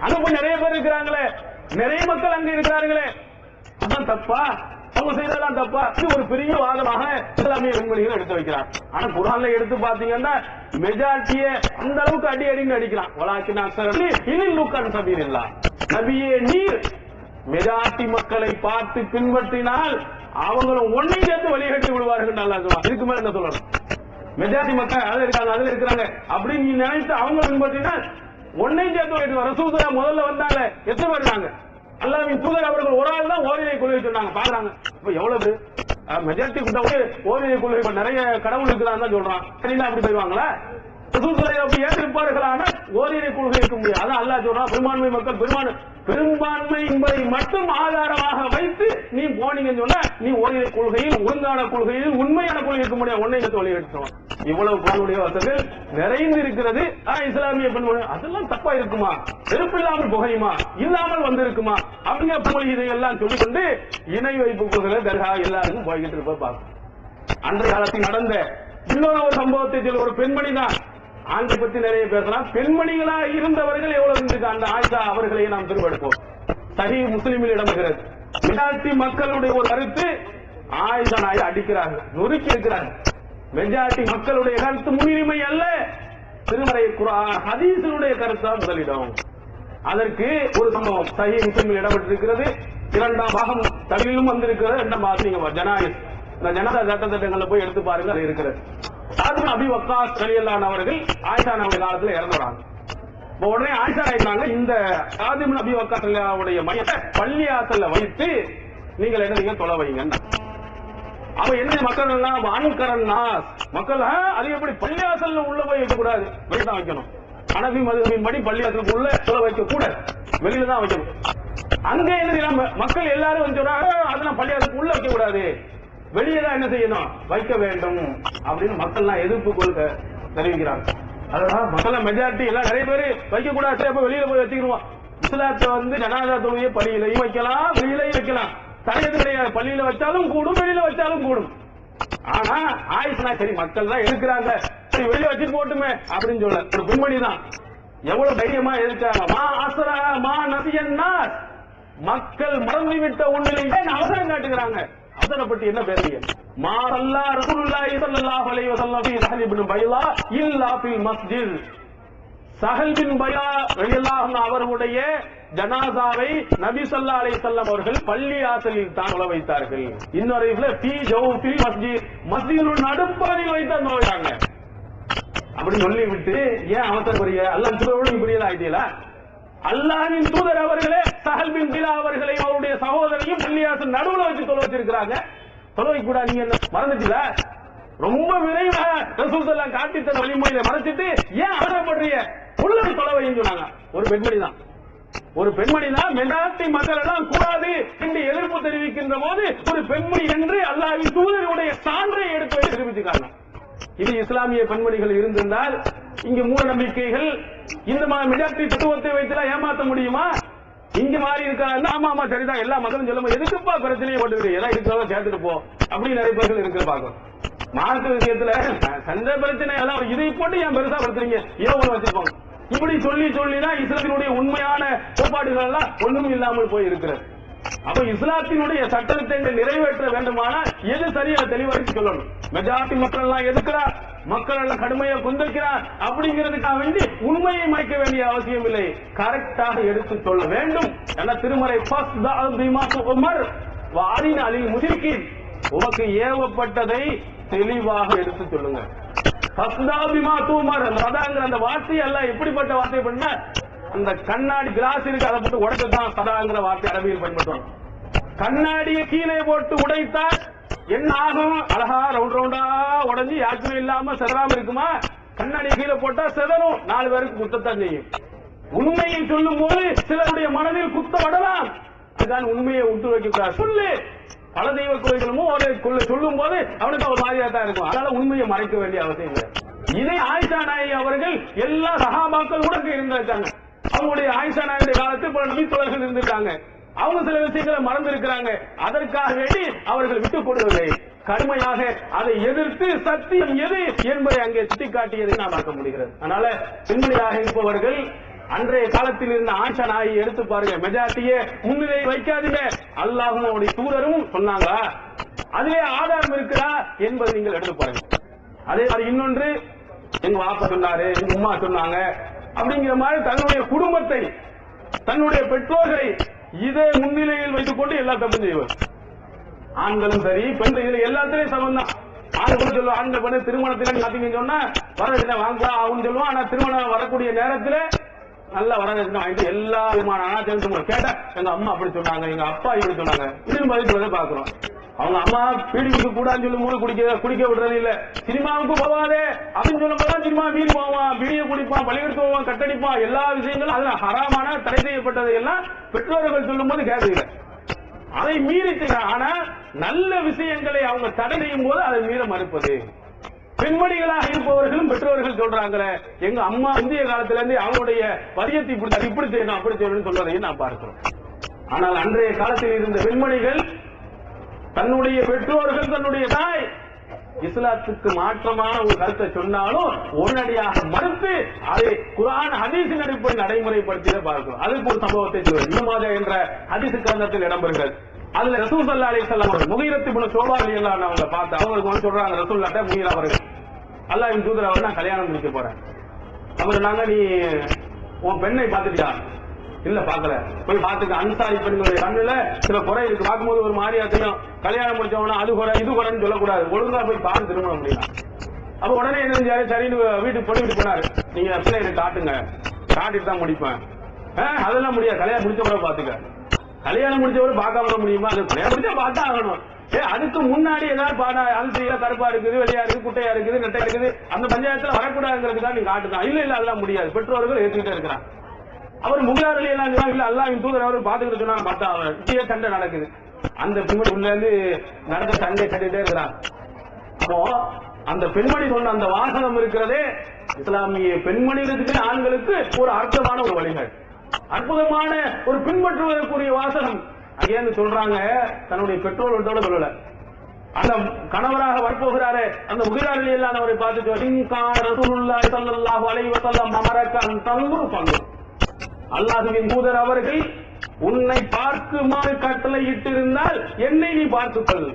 அங்க போய் நிறைய பேர் இருக்கிறாங்களே, நிறைய மக்கள் அங்க இருக்கிறார்களே, அதான் தப்பா, அவங்க செய்யறதெல்லாம் தப்பா, இது ஒரு பெரிய வாதமாக இஸ்லாமிய பெண்மணிகள் எடுத்து வைக்கிறார். ஆனா குர்ஆன்ல எடுத்து பாத்தீங்கன்னா மெஜாரிட்டிய அந்த அளவுக்கு அடி அடின்னு அடிக்கிறான். வலாக்கின் அக்ஸர் இனில் லுக்கான் சபீரில்லா, நபியே நீர் மெஜாரிட்டி மக்களை பார்த்து பின்பற்றினால் அவங்களும் ஒன்னை சேர்த்து வழிகட்டி விடுவார்கள். நல்லா சொல்லுவாங்க. இதுக்கு மேல என்ன சொல்லணும்? மெஜாரிட்டி மக்கள் அதுல இருக்கிறாங்க அப்படின்னு நீ நினைத்து அவங்க பின்பற்றினா ஒன்னை சேர்த்து ரசூலுல்லாஹ் முதல்ல வந்தாங்க, எத்தனை பேர் இருந்தாங்க? அல்லாஹ்வின் தூதர் அவர்கள் ஒரு ஆள் தான் ஓரிரை கொள்கை சொன்னாங்க. பாக்குறாங்க இப்ப எவ்வளவு மெஜாரிட்டி கூட்ட ஓரிரை கொள்கை நிறைய கடவுள் இருக்கிறான்னு தான் சொல்றான். சரிங்களா? அப்படி போய்வாங்களா? ரசூலுல்லாஹ் அப்படி ஏற்றிருப்பார்களான ஓரிரை கொள்கை இருக்க முடியாது. அதான் அல்லாஹ் சொல்றான், பெரும்பான்மை மக்கள் பெரும்பான்மை என்பதை மட்டும் ஆதாரமாக வைத்து நீ போனீங்கன்னு சொன்னா நீ ஓரிரை கொள்கையில், ஒழுங்கான கொள்கையில், உண்மையான கொள்கை இருக்க முடியாது. ஒன்னை தொழில் எடுத்துருவான். இவ்வளவு பாலுடைய வசதிகள் நிறைந்து இருக்கிறது. இஸ்லாமிய பெண்மணி அதெல்லாம் தப்பா இருக்குமா? வெறுப்பில்லாமல் புகையுமா? இல்லாமல் வந்திருக்குமா? அப்படிங்க இதையெல்லாம் சொல்லிக்கொண்டு இணை வைப்பு கொள்கை தர்கா எல்லாருக்கும் போய்கிட்டு இருப்ப பார்க்கும். அன்றைய காலத்தில் நடந்த இன்னொரு ஒரு சம்பவத்தை ஒரு பெண்மணி தான், ஆண்களை பத்தி நிறைய பேசலாம், பெண்மணிகளா இருந்தவர்கள் எவ்வளவு இருந்திருக்கு. அந்த ஆயிஷா அவர்களை நாம் திருவெடுப்போம். சஹீஹ் முஸ்லிமில் இடம்பெறுகிறது. மெஜாரிட்டி மக்களுடைய ஒரு கருத்து ஆயிஷா நாயை அடிக்கிறார்கள், நொறுக்கி இருக்கிறார்கள். மெஜாரிட்டி மக்களுடைய கருத்து முன்னுரிமை அல்ல, திருமறை குர்ஆன் ஹதீஸுடைய கருத்தா முதலிடம். அதற்கு ஒரு சம்பவம் சஹீஹ் முஸ்லிமில் இடம்பெற்றிருக்கிறது. 2ஆம் பாகம் தமிழிலும் வந்திருக்கிறது. 2ஆம் பாகம் நீங்க ஜனதா சட்டத்திட்டங்களை போய் எடுத்து பாருங்க, அது இருக்கிறது. சாத் அபி வக்காஸ் ரலியல்லாஹு அவர்கள் ஆயிஷா நபியுடைய காலத்துல இறந்துறாங்க. உடனே ஆயிஷா ஆயிட்டாங்க, இந்த சாத் அபி வக்காஸ் ரலியல்லாஹுடைய மையத்தை பள்ளியாசல்ல வைத்து நீங்கள் என்ன தொலை வைங்க. அவ என்ன மக்கள் எல்லாம் அன்கரன்னா மக்கள் அது எப்படி பள்ளியாசல்ல உள்ள போய் வைக்க கூடாது, வெளியே தான் வைக்கணும். ஹனஃபி மதுஹபின் படி பள்ளியாசலுக்கு உள்ள தொலை வைக்க கூடாது, வெளியில தான் வைக்கணும். அங்க என்ன மக்கள் எல்லாரும் வந்து சொல்றாங்க, அதெல்லாம் பள்ளியாசலுக்கு உள்ள வைக்க கூடாது, வெளியே தான் என்ன செய்யணும், வைக்க வேண்டும் அப்படின்னு மக்கள் எதிர்ப்பு கொள்கை தெரிவிக்கிறாங்க. அதான் மக்கள் மெஜாரிட்டி எல்லாம் நிறைய பேர் வைக்க கூடாது, அப்ப வெளியில போய் வச்சுக்கிடுவோம். இஸ்லாத்தை ஜனாதா தொழுகையை பள்ளியிலையும் வைக்கலாம், வெளியிலையும் வைக்கலாம். தடையது கிடையாது. பள்ளியில வச்சாலும் கூடும், வெளியில வச்சாலும் கூடும். ஆனா ஆயிஷா சரி மக்கள் தான் எதுக்குறாங்க, சரி வெளியில வச்சுட்டு போட்டுமே அப்படின்னு சொல்ல ஒரு பெண்மணி தான் எவ்வளவு தைரியமா எதிர்க்காங்க. மா அஸ்ரா மா நபியன்னா, மக்கள் மறந்துவிட்ட ஒன்றிலேயே அவசரம் காட்டுகிறாங்க. அவசரப்பட்டு என்ன பேசுறீங்க? மா அல்லா ரசூலுல்லாஹி ஸல்லல்லாஹு அலைஹி வஸல்லம் ஃபீ ஸஹல் இப்னு பைலா இல்லா ஃபில் மஸ்ஜித். ஸஹல் பின் பைலா ரலியல்லாஹு அன்ஹு அவர்களுடைய ஜனாசாவை நபி ஸல்லல்லாஹு அலைஹி வஸல்லம் அவர்கள் பள்ளி ஆசலில் தான் தொழ வைத்தார்கள். இன்னொரு ஃபீ ஜௌஃபில் மஸ்ஜித், மஸ்ஜிதின் நடுப்பகுதியில் வைத்து தொழுகிறாங்க. அப்படி சொல்லி விட்டு ஏன் அவசரப்படுறீங்க? அல்லாஹ் தூதரோடு புரியல ஆயிட்டீங்களா? அல்லாஹ்வின் தூதர் அவர்களே ஸஹல் பின் பைலா அவர்களை அவருடைய சகோதரியும் பள்ளியாசல் நடுவுல வச்சு தொழ வச்சிருக்காங்க. தொழுவை கூட நீங்க என்ன மறந்துட்டீங்களா? ரொம்ப விரைவா ரசூல் ஸல்லல்லாஹு காட்டி தந்த வழிமுறையை மறைச்சிட்டு ஏன் அவசரப்படுறீங்க? உள்ள தொழ வைன்னு சொன்னாங்க. ஒரு பெண்மணி தான் மெஜாரிட்டி மக்கள் எல்லாம் கூடாது என்று எதிர்ப்பு தெரிவிக்கின்ற போது ஒரு பெண்மணி என்று அல்லாஹ்வின் தூதருடைய சான்றை எடுத்து தெரிவிச்சுக்காங்க. இது இஸ்லாமிய பெண்மணிகள் இருந்திருந்தால் இங்கு மூட நம்பிக்கைகள் இந்த மெஜாரிட்டி தத்துவத்தை வைத்து ஏமாற்ற முடியுமா? இங்க மாறி இருக்காங்க. ஆமா சரிதான், எல்லா மக்களும் சொல்லும்போது எதுக்குப்பா பிரச்சனையை போட்டுக்கிட்டு எல்லாம் இருக்கிறத சேர்த்துட்டு போ அப்படி நிறைய பேர்கள் இருக்கிற பாக்கும். மார்க்க விஷயத்துல சண்டை பிரச்சனை எல்லாம் இதை போட்டு ஏன் பெருசா படுத்துறீங்க, இரவு வச்சிருப்பாங்க. இப்படி சொல்லிதான் இஸ்லாத்தினுடைய உண்மையான கோட்பாடுகள் எல்லாம் ஒண்ணும் இல்லாமல் போய் இருக்கிறது. அப்ப இஸ்லாத்தினுடைய சட்டத்தை நிறைவேற்ற வேண்டுமானால் எது சரியா தெளிவாக சொல்லணும். மெஜாரிட்டி மக்கள் எல்லாம் எதுக்குறார், மக்கள் எல்லாம் கடுமையா கொந்தளிக்கிறார் அப்படிங்கிறதுக்காக வேண்டி உண்மையை மறைக்க வேண்டிய அவசியம் இல்லை, கரெக்டாக எடுத்து சொல்ல வேண்டும். என திருமறை உமர் வாரின் அலில் முஷிரிக்கீன், உமக்கு ஏவப்பட்டதை தெளிவாக எடுத்து சொல்லுங்க. அந்த வார்த்தை எல்லாம் எப்படிப்பட்ட வார்த்தை பண்ண, அந்த கண்ணாடி கிளாஸ் இருக்கு அதை போட்டு உடைச்சதான் சதாங்கிற வார்த்தை அரபியில் பயன்படுத்தும். கண்ணாடியை கீழே போட்டு உடைத்தால் என்ன ஆகும்? அழகா ரவுண்ட் ரவுண்டா உடஞ்சி யாருக்குமே இல்லாம செதறாம இருக்குமா? கண்ணாடியை கீழே போட்டா செதறும், 4 பேருக்கு குத்தத்தான் செய்யும். உண்மையை சொல்லும் போது சிலருடைய மனதில் குத்த விடலாம், அதுதான் உண்மையை விட்டு வைக்க சொல்லு. பல தெய்வ கோயில்களும் சொல்லும் போது அவனுக்கு ஒரு மாதிரியா தான் இருக்கும். அதனால உண்மையை மறைக்க வேண்டிய அவசியம் இல்லை. இதே ஆயிஷா நாயகி அவர்கள் எல்லா சஹாபாக்கள் கூட இருந்திருக்காங்க. அவங்களுடைய ஆயிஷா நாயகி காலத்தில் பல நபித்தோழர்கள் இருந்திருக்காங்க. அவங்க சில விஷயங்களை மறந்து இருக்கிறாங்க. அதற்காக வேண்டி அவர்கள் விட்டுக் கொடுவதை கடுமையாக அதை எதிர்த்து சத்தியம் எது என்பதை அங்கே சுட்டிக்காட்டியதை நாம் பார்க்க முடிகிறது. அதனால பெண்மணியாக இருப்பவர்கள் அன்றைய காலத்தில் இருந்த ஆயிஷா நாயகி எடுத்து பாருங்க. மெஜாரிட்டியே முன்னிலை வைக்காதீங்க, அல்லாஹ்வும் அவருடைய தூதரும் சொன்னாங்க, அதிலே ஆதாரம் இருக்கிறா என்பதை நீங்கள் எடுத்து பாருங்க. அதே மாதிரி இன்னொன்று, எங்க வாப்பா சொன்னாரு, எங்க உம்மா சொன்னாங்க அப்படிங்கிற மாதிரி தன்னுடைய குடும்பத்தை, தன்னுடைய பெற்றோர்களை இதே முன்னிலையில் வைத்துக் கொண்டு எல்லா தப்பும் செய்வார். ஆண்களும் சரி பெண்கள் எல்லாத்திலையும் சமம் தான். ஆண்கள் சொல்லுவோம், ஆண்கள் பண்ண திருமணத்தில் பாத்தீங்கன்னு சொன்னா வரதட்சணை வாங்கலாம் அவங்க சொல்லுவோம். ஆனா திருமணம் வரக்கூடிய நேரத்தில் நல்ல வரதட்சணை வாங்கிட்டு எல்லா விதமான அனாச்சாரம் கேட்டா எங்க அம்மா அப்படி சொன்னாங்க, எங்க அப்பா இப்படி சொன்னாங்க, இதுன்னு பதில் பாக்குறோம். அவங்க அம்மா பீடி குடிக்க கூடாதுன்னு சொல்லும் போது குடிக்க விடுறது இல்ல. சினிமாவுக்கு போவாதே அப்படின்னு சொல்லும் போது சினிமா மீறி போவான், பீடியை குடிப்பான், பள்ளிக்கூடத்து போவான், கட்டடிப்பான், எல்லா விஷயங்களும் அதுல ஹராமான தடை செய்யப்பட்டதை எல்லாம் பெற்றோர்கள் சொல்லும் போது கேட்கல. அதை மீறி ஆனா நல்ல விஷயங்களை அவங்க தடை செய்யும் போது அதை மீற மறுப்பது. பெண்மணிகளாக இருப்பவர்களும் பெற்றோர்கள் சொல்றாங்களே, எங்க அம்மா இந்திய காலத்துல இருந்து அவங்களுடைய பரியத்தை இப்படி செய்யணும் அப்படி செய்யணும்னு சொல்றதையும் நான் பார்க்கிறோம். ஆனால் அன்றைய காலத்தில் இருந்த பெண்மணிகள் தன்னுடைய பெற்றோர்கள், தன்னுடைய தாய் இஸ்லாத்துக்கு மாற்றமான ஒரு கருத்தை சொன்னாலும் உடனடியாக மறுத்து அதை குர்ஆன் ஹதீஸின் அடிப்படையில் நடைமுறைப்படுத்தி பார்க்கிறோம். அதுக்கு ஒரு சம்பவத்தை சொல்லுவார் என்ற ஹதீஸ் கிரந்தத்தில் இடம்பெறுகிறது. அதுல ரசூல் ஸல்லல்லாஹு அலைஹி வஸல்லம் அவர்கள் முகீரத் இப்னு ஷுபா ரலியல்லாஹு அவங்க பார்த்து அவங்களுக்கு சொல்றாங்க, ரசூலுல்லாஹ் முகீரா அவர்கள், அல்லாஹ்வின் தூதர் அவர்கள், நான் கல்யாணம் முடிக்க போறேன். அவங்க சொன்னாங்க, நீ உன் பெண்ணை பார்த்துட்டியா? இல்ல பாக்கல. போய் பாத்துக்க. அன்சாரி பெண்களுடைய கண்ணுல சில குறை இருக்கு, பார்க்கும்போது ஒரு மாதிரியா தெரியும். கல்யாணம் முடிச்சவனா அது குறை இது குறைன்னு சொல்லக்கூடாது, ஒழுங்கா போய் பார்த்து திருமணம் முடியலாம். அப்ப உடனே என்ன செஞ்சாரு, சரின்னு வீட்டுக்கு பொண்ணு போனாரு, நீங்க பிள்ளைகளை காட்டுங்க, காட்டிட்டு தான் முடிப்பேன். அதெல்லாம் முடியாது, கல்யாணம் முடிச்ச கூட பாத்துக்க. கல்யாணம் முடிச்சவரை பார்க்காம முடியுமா? அது கல்யாணம் முடிச்சா பார்த்தா ஆகணும். அதுக்கு முன்னாடி ஏதாவது பாடா அல்சியா கருப்பா இருக்குது, வெளியா இருக்குது, குட்டையா இருக்குது, நெட்டை இருக்குது, அந்த பஞ்சாயத்துல வரக்கூடாதுங்கிறதுக்காக நீங்க காட்டுதான். இல்ல இல்ல அதெல்லாம் முடியாது, பெற்றோர்கள் ஏற்றுக்கிட்டே இருக்கிறான். அவர் முகாரலி எல்லாம் இல்ல அல்லாஹ்வின் தூதர் அவர் பாத்துக்கிட்டு சொன்னா பார்த்தா அவர் இப்படியே சண்டை நடக்குது. அந்த பெண்மணி உள்ள இருந்து நடந்த சண்டை கட்டிட்டே இருக்கிறான். அப்போ அந்த பெண்மணி சொன்ன அந்த வாசகம் இருக்கிறதே இஸ்லாமிய பெண்மணிகளுக்கு ஆண்களுக்கு ஒரு அர்த்தமான ஒரு வழிகாட்டு. அற்புதமான ஒரு பின்பற்றுவதற்குரிய வாசகம். அங்கேன்னு சொல்றாங்க, தன்னுடைய பெற்றோர்களோட சொல்லல, அந்த கணவராக வரப்போகிறாரே அந்த முகிலாரில் இல்லாதவரை பார்த்துட்டு அல்லாஹ்வின் தூதர் அவர்கள் உன்னை பார்க்குமாறு கட்டளை இட்டிருந்தால் என்னை நீ பார்த்துக்கொள்.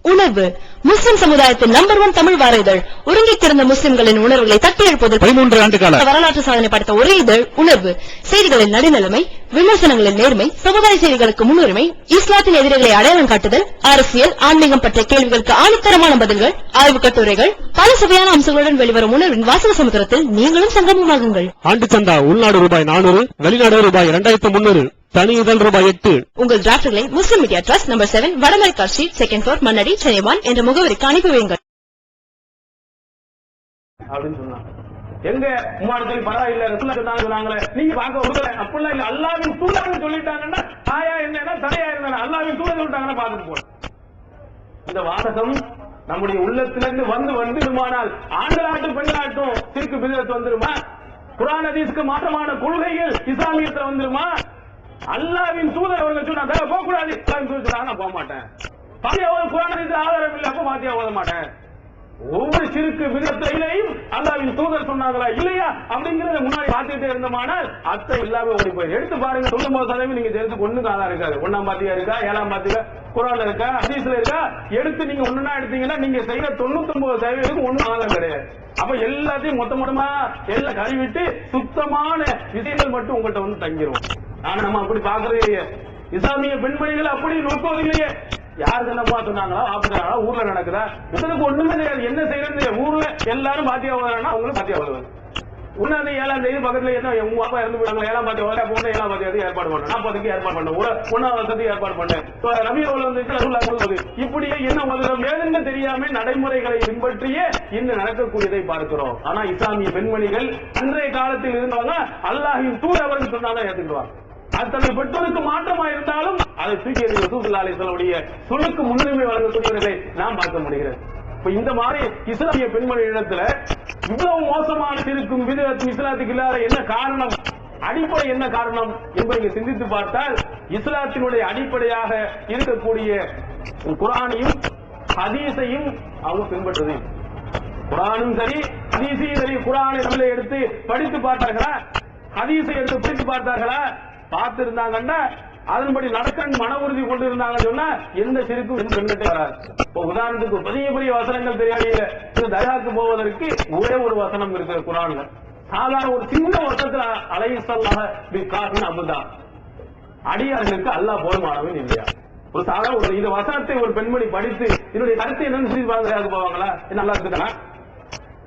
உணர்வு முஸ்லிம் சமுதாயத்தின் நம்பர் 1 தமிழ் வார இதழ். உறங்கிக் கிடந்த முஸ்லிம்களின் உணர்வுகளை தட்டி எழுப்புவதில் 13 ஆண்டு கால வரலாற்று சாதனை படைத்த ஒரே இதழ் உணர்வு. செய்திகளின் நடுநிலைமை, விமர்சனங்களின் நேர்மை, சமுதாய செய்திகளுக்கு முன்னுரிமை, இஸ்லாத்தின் எதிரிகளை அடையாளம் காட்டுதல், அரசியல், ஆன்மீகம் பற்றிய கேள்விகளுக்கு ஆணித்தரமான பதில்கள், ஆய்வு கட்டுரைகள், பல சுவையான அம்சங்களுடன் வெளிவரும் உணர்வின் வாசக சமுத்திரத்தில் நீங்களும் சங்கமமாகுங்கள். ஆண்டு சந்தா உள்நாடு ரூபாய் 400, வெளிநாடு ரூபாய் 2300, தனி இதழ் ரூபாய் 8. உங்கள் டிராப்ட்களை Muslim media trust number 7 Vadamaraikka street, 2nd floor, Mannady, Chennai 1 என்ற முகவரிக்கு அனுப்பி வையுங்கள். அப்படின்னு சொன்னாங்க. எங்க உமாரத்தில் பரவாயில்ல, ரசூலுல்லாஹி சொன்னாங்களே, நீங்க பார்க்க விடல. அப்படிலாம் இல்ல, அல்லாஹ்வின் தூதர் சொல்லிட்டாங்கன்னா தாயா என்ன தடையா இருந்தா அல்லாஹ்வின் தூதர் சொல்லிட்டாங்கன்னா பார்த்துட்டு போறோம். இந்த வாசகம் நம்முடைய உள்ளத்திலிருந்து வந்துடுமானால் ஆண்களாட்டும் பெண்களாட்டும் சிறுக்கு பிதஅத் வந்துருமா? குர்ஆன் ஹதீஸ்க்கு மாற்றமான கொள்கைகள் இஸ்லாமியத்துல வந்துருமா? அல்லாஹ்வின் தூதர் அவர்கள் சொன்னாங்க போக கூடாது, அல்லாஹ்வின் தூதர் சொன்னாங்க நான் போக மாட்டேன். பாத்தியாவது குர்ஆன் ஹதீஸ் ஆதாரம் இல்ல, அப்ப பாத்தியா ஓத மாட்டேன். ஒவ்வொரு சிறுக்கு விதத்திலையும் அல்லாஹ்வின் தூதர் சொன்னாங்களா இல்லையா அப்படிங்கறத முன்னாடி பார்த்துட்டே இருந்தோமானால் அத்தை இல்லாம ஓடி போய் எடுத்து பாருங்க. 99% நீங்க தெரிஞ்சு ஒண்ணுக்கு ஆதாரம் இருக்காது. 1ஆம் பாத்தியா இருக்கா, 7ஆம் பாத்தியா குர்ஆன்ல இருக்கா, ஹதீஸ்ல இருக்கா, எடுத்து நீங்க ஒண்ணுனா எடுத்தீங்கன்னா நீங்க செய்யற 99% ஒண்ணும் ஆதாரம் கிடையாது. அப்ப எல்லாத்தையும் மொத்தமா எல்லாம் கழுவிட்டு சுத்தமான விஷயங்கள் மட்டும் உங்கள்கிட்ட வந்து தங்கிரும். ஆனா நம்ம அப்படி பாக்குறது இஸ்லாமிய பெண்மணிகள் அப்படி நோக்குவது இல்லையே. யாருக்கு என்னப்பா சொன்னாங்களா, ஆப்பிட்டாங்களா, ஊர்ல நடக்குதா, உங்களுக்கு ஒண்ணுமே தெரியாது. என்ன செய்யறது? ஊர்ல எல்லாரும் பாத்தியா ஓதுறாங்கன்னா அவங்களும் பாத்தியா ஓதுவாங்க. உன்னாந்து 7ஆம் தேதி பக்கத்துல என்ன உங்க அப்பா இறந்து போயிட்டாங்க, 7ஆம் பாத்தியா ஓத போன 7ஆம் பாத்தியாவது ஏற்பாடு பண்ண, 40க்கு ஏற்பாடு பண்ண, 1ஆம் வருஷத்துக்கு ஏற்பாடு பண்ண, ரபியுல் வந்து இப்படியே என்ன வேதனை தெரியாம நடைமுறைகளை பின்பற்றியே இன்னும் நடக்கக்கூடியதை பார்க்கிறோம். ஆனா இஸ்லாமிய பெண்மணிகள் அன்றைய காலத்தில் இருந்தவங்க அல்லாஹ்வின் தூதர் அவர்கள் சொன்னாதான் ஏத்துக்குவாங்க. அத்தனை பெற்றோருக்கு மாற்றமா இருந்தாலும் அதை தூக்கி ரசூலுல்லாஹி அலைஹி வஸல்லம் சொல்லுக்கு முன்னுரிமை வழங்கக்கூடியவர்களை நாம் பார்க்க முடிகிறது. இப்ப இந்த மாதிரி இஸ்லாமிய பெண்மணி இடத்துல இவ்வளவு மோசமான இருக்கும் பிதஅத் இஸ்லாத்துக்கு இல்லாத என்ன காரணம், அடிப்படை என்ன காரணம் என்பதை சிந்தித்து பார்த்தால் இஸ்லாத்தினுடைய அடிப்படையாக இருக்கக்கூடிய குர்ஆனையும் ஹதீஸையும் அவங்க பின்பற்றுவது. குர்ஆனும் சரி ஹதீஸையும் சரி, குர்ஆனை நம்மள எடுத்து படித்து பார்த்தார்களா, ஹதீஸை எடுத்து படித்து பார்த்தார்களா? பார்த்திருந்தாங்கன்னா அதன்படி நடக்க மன உறுதி கொண்டு இருந்தாங்க சொன்னா எந்த சிறுக்கும் பெண்கிட்டே வராது. உதாரணத்துக்கு பெரிய பெரிய வசனங்கள் தெரியாத தர்காக்கு போவதற்கு ஒரே ஒரு வசனம் இருக்கு குர்ஆன்ல. சாதாரண ஒரு சின்ன வசனத்துல அலைஹிஸ்ஸலாஹு பிகாஃபின் அபுதா, அடியார்களுக்கு அல்லாஹ் போதுமானவன் இல்லையா? ஒரு சாதாரண ஒரு இந்த வசனத்தை ஒரு பெண்மணி படித்து இதனுடைய கருத்தை என்னன்னு சொல்லி தர்காக்கு போவாங்களா? நல்லா இருக்குதானா?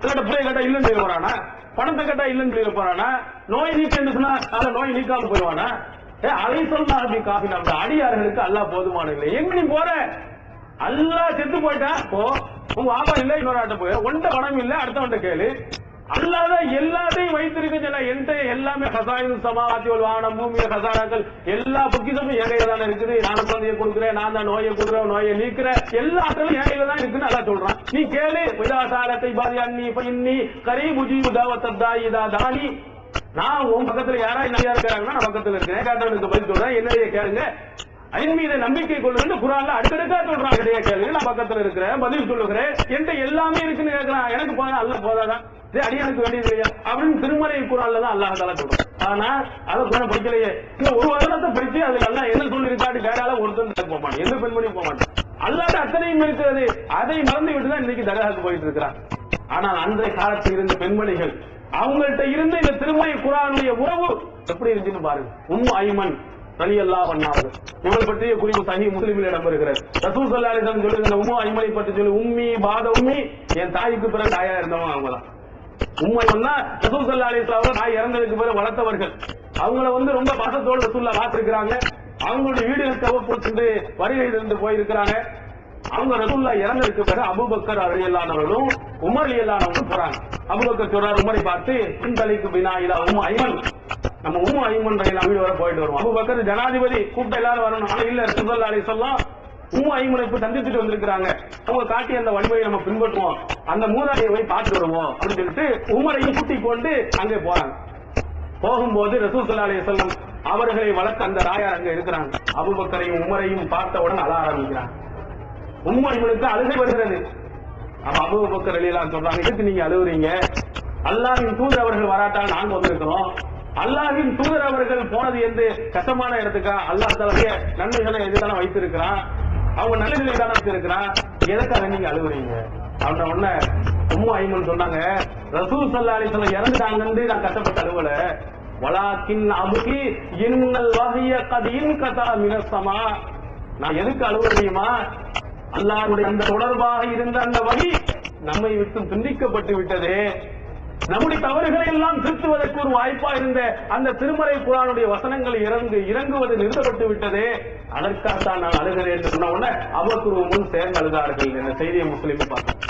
இல்ல பிள்ளை கேட்டா இல்லன்னு சொல்லி போறானா? பணத்தை கேட்டா இல்லன்னு சொல்லி போறானா? நோய் நீக்க சொன்னா அதுல நோய் நீக்காம போயிடுவானா? அடியார்களுக்கு அல்லாஹ் போதுமான இல்லை. எங்க நீ போற? அல்லாஹ் செத்து போயிட்டா போ, உங்க ஆபா இல்ல இன்னொரு ஆட்ட போய் ஒன்ட பணம் இல்ல அடுத்தவன்ட்ட கேளு. அல்லாஹ் எல்லாத்தையும் வைத்திருக்கு. என்கிட்ட எல்லாமே ஹசாயினு சமாவாத்தி வானம் பூமிய ஹசானாக்கள் எல்லா பொக்கிஷமும் என் கையில தானே இருக்குது. நான் குழந்தைய கொடுக்குறேன், நான் தான் நோயை கொடுக்குறேன், நோயை நீக்கிறேன், எல்லா ஆற்றலும் என் கையில தான் இருக்குன்னு அல்லாஹ் சொல்றான். நீ கேளு. விதாசாரத்தை பாதி அன்னி இன்னி கரீபுஜி உதாவத்தா தானி. நான் உன் பக்கத்துல யாராவது நிறையா இருக்கிறாங்கன்னா நான் பக்கத்துல இருக்கேன், கேட்டவனுக்கு பதில் சொல்றேன், என்னைய கேளுங்க, என் மீது நம்பிக்கை கொள்ளுங்க. குர்ஆன்ல அடுக்கடுக்கா சொல்றான், கிடையாது கேளுங்க, நான் பக்கத்துல இருக்கிறேன், பதில் சொல்லுகிறேன், என்கிட்ட எல்லாமே இருக்குன்னு கேட்கிறான். எனக்கு போனா அல்லாஹ் போதாதான், அடியானுக்கு வேண்டியது இல்லையா அப்படின்னு திருமறை குர்ஆன்ல தான் அல்லாஹ் தஆலா சொல்றான். ஆனா அதை குர்ஆன் படிக்கலையே. இந்த ஒரு வசனத்தை படிச்சு அதுல அல்லாஹ் என்ன சொல்லி இருக்காட்டு கேட்டால ஒருத்தன் போக மாட்டேன், எந்த பெண்மணியும் போக மாட்டேன். அல்லாஹ் அத்தனையும் இருக்கிறது, அதை மறந்து விட்டுதான் இன்னைக்கு தர்காவுக்கு போயிட்டு இருக்கிறான். ஆனால் அன்றைய காலத்தில் இருந்த பெண்மணிகள் அவங்கள்ட்ட இருந்த இந்த திருமறை குர்ஆனுடைய உறவு எப்படி இருந்துன்னு பாருங்க. உம்மு ஐமன் ரலியல்லாஹு அன்ஹா இவரை பற்றிய குறிப்பு சஹீஹ் முஸ்லிமில் இடம்பெறுகிறது. ரசூல் ஸல்லல்லாஹு அலைஹி வஸல்லம் சொல்லுங்க, உம்மு ஐமனை பற்றி சொல்லி உம்மி பாத உம்மி, என் தாய்க்கு பிறகு தாயா இருந்தவங்க அவங்கதான். உம்மு ஐமன்னா ரசூல் ஸல்லல்லாஹு அலைஹி வஸல்லம் தாய் இறந்ததுக்கு பிறகு வளர்த்தவர்கள். அவங்கள ரொம்ப பாசத்தோடு ரசூலுல்லாஹ் பார்த்திருக்கிறாங்க. அவங்களுடைய வீடுகளுக்கு அவ்வப்போது வருகையில் இருந்து போயிருக்கிறாங்க. அவங்க ரசூலுல்லாஹ் இறந்ததுக்கு பிறகு அபூபக்கர் ரலியல்லாஹு அன்ஹுவும் உமர் ரலியல்லாஹு அன்ஹுவும் போறாங்க. அபூபக்கர் சொல்றார் உமரை பார்த்து, இன்தலிக்கு பினா இலா உம்மு ஐமன், நம்ம உம்மு ஐமன் ரலியல்லாஹு அன்ஹா வர போயிட்டு வருவோம். அபூபக்கர் ஜனாதிபதி கூப்பிட்டு எல்லாரும் வரணும். ஆனா இல்ல, ரசூல் ஸல்லல்லாஹு அலைஹி வஸல்லம் உம்மு ஐமனை இப்ப சந்திச்சுட்டு வந்திருக்காங்க, அவங்க காட்டி அந்த வழிமுறையை நம்ம பின்பற்றுவோம், அந்த மூதாதையை போய் பார்த்து வருவோம் அப்படின்னு சொல்லிட்டு உமரையும் கூட்டிக் கொண்டு அங்கே போறாங்க. போகும்போது ரசூல் ஸல்லல்லாஹு அலைஹி வஸல்லம் அவர்களை வளர்த்த அந்த ராயார் அங்க இருக்கிறாங்க. அபூபக்கரையும் உமரையும் பார்த்தவுடன் அழ ஆரம்பிக்கிறாங்க. உம்மருக்கு அழுகை வருகிறது. அப்ப அபூபக்கர் ரலியல்லாஹு சொல்றாங்க, எதுக்கு நீங்க அழுகுறீங்க? அல்லாஹ்வின் தூதர் அவர்கள் வராட்டால் நாங்க வந்திருக்கிறோம். அல்லாஹ்வின் தூதர் அவர்கள் போனது என்று கஷ்டமான இடத்துக்கா? அல்லாஹ் தஆலா நன்மைகளை எதுதான வைத்திருக்கிறான், அவங்க நல்ல நிலை தானே வச்சிருக்கிறான், எதுக்காக நீங்க அழுகுறீங்க? அப்படின்ன உடனே உம்மு ஐமன் சொன்னாங்க, ரசூல் ஸல்லல்லாஹு அலைஹி வஸல்லம் இறந்துட்டாங்கன்னு நான் கஷ்டப்பட்டு அழுவல, வலாக்கின் அபுகி இன்னல் வஹிய கத் இன்கதா மினஸ் ஸமா. நான் எதுக்கு அழுவறியுமா? அல்லாஹ்வுடைய அந்த தொடர்பாக இருந்த அந்த வகி நம்மை விட்டு துண்டிக்கப்பட்டு விட்டது. நம்முடைய தவறுகளை எல்லாம் திருத்துவதற்கு ஒரு வாய்ப்பா இருந்த அந்த திருமறை குர்ஆனுடைய வசனங்கள் இறங்குவது நிறுத்தப்பட்டு விட்டது. அதற்காகத்தான் நான் அழுகிறேன் என்று சொன்ன உடனே அபூபக்கரும் முன் சேர்ந்து அழுதார்கள். இந்த செய்தியை முஸ்லிம் பார்த்தோம்.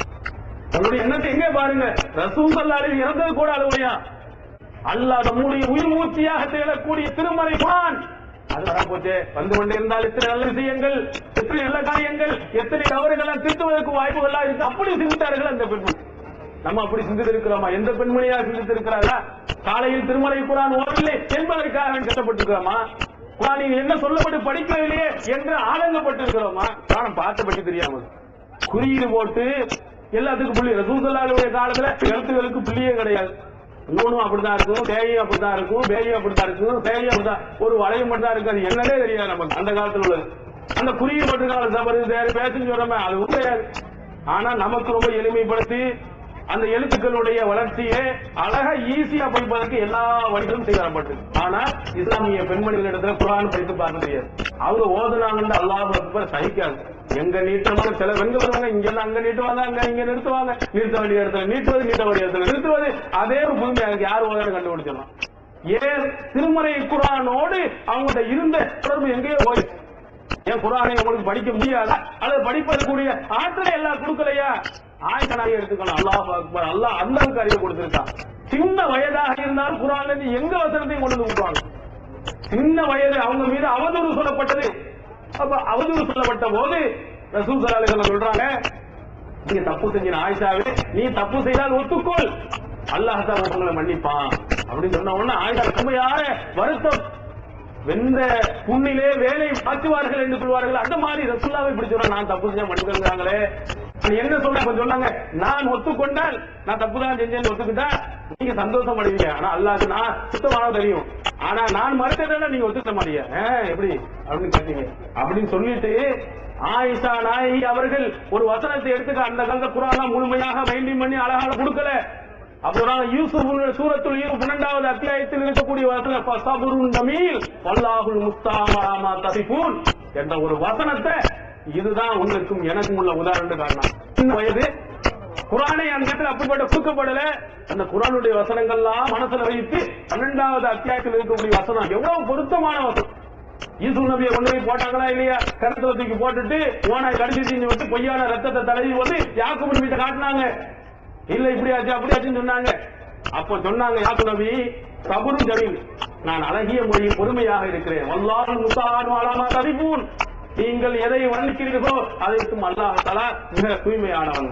உங்களுடைய எண்ணத்தை எங்கே பாருங்க. ரசூல் ஸல்லல்லாஹு அலைஹி இறந்தது கூட அழுவையா? அல்லாஹ் நம்முடைய உயிர் மூச்சியாக தேடக்கூடிய திருமறை குர்ஆன் அது வரப்போச்சு. வந்து கொண்டே இருந்தால் எத்தனை நல்ல விஷயங்கள், எத்தனை நல்ல காரியங்கள், எத்தனை தவறுகளை திருத்துவதற்கு வாய்ப்புகள் இருக்கு. அப்படி சிந்தித்தார்கள் அந்த பெண்மணி. நம்ம அப்படி சிந்தித்திருக்கிறோமா? எந்த பெண்மணியா சிந்தித்திருக்கிறாரா? காலையில் திருமலை குர்ஆன் ஓடவில்லை என்பதற்காக கஷ்டப்பட்டிருக்கிறோமா? குர்ஆனில் என்ன சொல்லப்பட்டு படிக்கவில்லையே என்று ஆதங்கப்பட்டிருக்கிறோமா? காரணம் பார்த்த பற்றி தெரியாமல் குறியீடு போட்டு எல்லாத்துக்கும் புள்ளி. ரசூல் ஸல்லல்லாஹு அலைஹி வஸல்லம் காலத்துல எழுத்துகளுக்கு புள்ளியே கிடையாது. நூனும் அப்படிதான் இருக்கும், தேயும் அப்படித்தான் இருக்கும், பேயும் அப்படித்தான் இருக்கும், சேயும் அப்படித்தான், ஒரு வளையம் மட்டும் தான் இருக்காது. என்னன்னே தெரியாது நமக்கு அந்த காலத்துல உள்ளது. அந்த குறியீடு போட்டு தவறு பேசுன்னு சொல்றோமே அது கிடையாது. ஆனா நமக்கு ரொம்ப எளிமைப்படுத்தி அந்த எழுத்துக்களுடைய வளர்ச்சியை அழகா ஈஸியா படிப்பதற்கு எல்லா வழிகளும் செய்து வரப்பட்டது. ஆனா இஸ்லாமிய பெண்மணிகளிடத்துல குர்ஆன் படித்து பார்க்க தெரியாது. அவங்க ஓதுனாங்கன்னு அல்லாஹ் அக்பர் சகிக்காது. எங்க நீட்டமான சில பெண்கள் வருவாங்க, இங்க அங்க நீட்டுவாங்க, அங்க இங்க நிறுத்துவாங்க, நிறுத்த வேண்டிய இடத்துல நீட்டுவது, நீட்ட வேண்டிய இடத்துல நிறுத்துவது. அதே ஒரு புதுமையாக யார் ஓதுன்னு கண்டுபிடிச்சிடலாம். ஏன் திருமறை குர்ஆனோடு அவங்கள்ட்ட இருந்த தொடர்பு எங்கேயோ போயிடுச்சு. ஏன் குர்ஆனை உங்களுக்கு படிக்க முடியாதா? அல்லது படிப்பதற்குரிய ஆற்றலை எல்லாம் கொடுக்கலையா? ஆயத்தனாக எடுத்துக்கணும். அல்லாஹ் அக்பர், அல்லாஹ் அந்த அளவுக்கு அறிவு கொடுத்திருக்கான். சின்ன வயதாக இருந்தால் குர்ஆன்ல இருந்து எங்க வசனத்தையும் கொண்டு வந்து விட்டுவாங்க. சின்ன வயது அவங்க மீது அவதூறு சொல்லப்பட்டது. அப்ப அவதூறு சொல்லப்பட்ட போது ரசூல் ஸல்லல்லாஹு அலைஹி வஸல்லம் சொல்றாங்க, நீங்க தப்பு செஞ்ச ஆயிஷாவே, நீ தப்பு செய்தால் ஒத்துக்கொள், அல்லாஹ் தான் உங்களை மன்னிப்பான் அப்படின்னு சொன்ன உடனே ஆயிஷா ரொம்ப யார வருத்தம், வெந்த புண்ணிலே வேலை மாற்றுவார்கள் என்று சொல்வார்கள். அந்த மாதிரி ரசூலுல்லாஹ் இப்படி சொல்றாங்க, நான் தப்பு செஞ்சா மன்னிக்கிறாங்களே. என்ன சொல்ற சொன்னாங்க, நான் ஒத்துக்கொண்டால் நான் தப்புதான் செஞ்சேன்னு ஒத்துக்கிட்டா நீங்க சந்தோஷம் அடைவீங்க. ஆனா அல்லாஹ்க்கு நான் சுத்தமான தெரியும். ஆனா நான் மறுத்ததால நீங்க ஒத்துக்க மாட்டீங்க. எப்படி அப்படின்னு கேட்டீங்க அப்படின்னு சொல்லிட்டு ஆயிஷா நாயகி அவர்கள் ஒரு வசனத்தை எடுத்துக்க அந்த காலத்துல குர்ஆன் முழுமையாக மைண்டிங் பண்ணி அழகாக கொடுக்கல. அப்புறம் யூசுப் சூரத்துல் யூசுப் 12வது அத்தியாயத்தில் இருக்கக்கூடிய வசனம் ஃபஸபுருன் ஜமீல் வல்லாஹுல் முஸ்தஆன் அலா மா தஸிஃபூன் என்ற ஒரு வசனத்தை இதுதான் உங்களுக்கும் எனக்கும் உள்ள உதாரணம் காரணம். சின்ன வயது குர்ஆனை அந்த இடத்துல அப்படிப்பட்ட கொடுக்கப்படல. அந்த குர்ஆனுடைய வசனங்கள்லாம் மனசுல வைத்து 12வது அத்தியாயத்தில் இருக்கக்கூடிய வசனம் எவ்வளவு பொருத்தமான வசனம். யூசுப் நபியை கொண்டு போய் போட்டாங்களா இல்லையா? கருத்துல தூக்கி போட்டுட்டு ஓனாய் கடிச்சு விட்டு பொய்யான ரத்தத்தை தடவி வந்து யாக்கூப் நபியை காட்டினாங்க. இல்ல இப்படி ஆச்சு அப்படி ஆச்சுன்னு சொன்னாங்க. அப்ப சொன்னாங்க யாக்கூப் நபி, சபுருன் ஜமீல், நான் அழகிய மொழியில் பொறுமையாக இருக்கிறேன். வல்லாஹுல் முஸ்தஆன் அலா மா தஸிஃபூன், நீங்கள் எதை வர்ணிக்கிறீர்களோ அதற்கும் அல்லாஹ் தஆலா மிக தூய்மையானவன்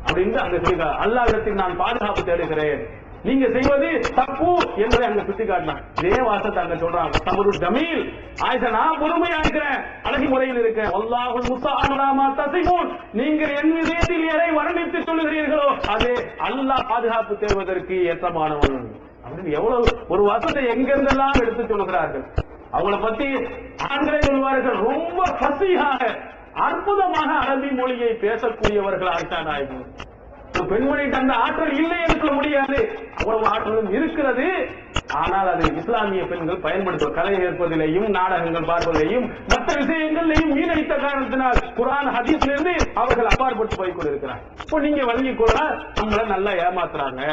அப்படின்னு அங்க சொல்லிருக்கார். அல்லாஹ்விடத்தில் நான் பாதுகாப்பு தேடுகிறேன், நீங்க செய்வது தப்பு என்பதை அங்க சுட்டி காட்டினான். இதே வாசத்தை அங்க சொல்றாங்க, சபுருன் ஜமீல், ஆயிஷா நான் பொறுமையா இருக்கிறேன், அழகி முறையில் இருக்கேன். வல்லாஹுல் முஸ்தஆன் அலா மா தஸிஃபூன், நீங்கள் என் விஷயத்தில் எதை வர்ணித்து சொல்லுகிறீர்களோ அது அல்லாஹ் பாதுகாப்பு தேடுவதற்கு ஏற்றமானவன் அப்படின்னு எவ்வளவு ஒரு வசத்தை எங்கிருந்தெல்லாம் எடுத்து சொல்லுகிறார்கள். அவங்களை பத்தி ஆண்களே சொல்வார்கள், ரொம்ப பசியாக அற்புதமாக அரபி மொழியை பேசக்கூடியவர்கள் ஆயிஷா நாயகி. பெண்மணிக்கு அந்த ஆற்றல் இல்லை என்று சொல்ல முடியாது, அவ்வளவு ஆற்றலும் இருக்கிறது. ஆனால் அது இஸ்லாமிய பெண்கள் பயன்படுத்தும் கலை ஏற்பதிலேயும் நாடகங்கள் பார்ப்பதிலேயும் மற்ற விஷயங்களையும் வீணடித்த காரணத்தினால் குர்ஆன் ஹதீஸிலிருந்து அவர்கள் அப்பாற்பட்டு போய் கொண்டிருக்கிறார். இப்போ நீங்க வழங்கிக் கொள்ள நம்மள நல்லா ஏமாத்துறாங்க.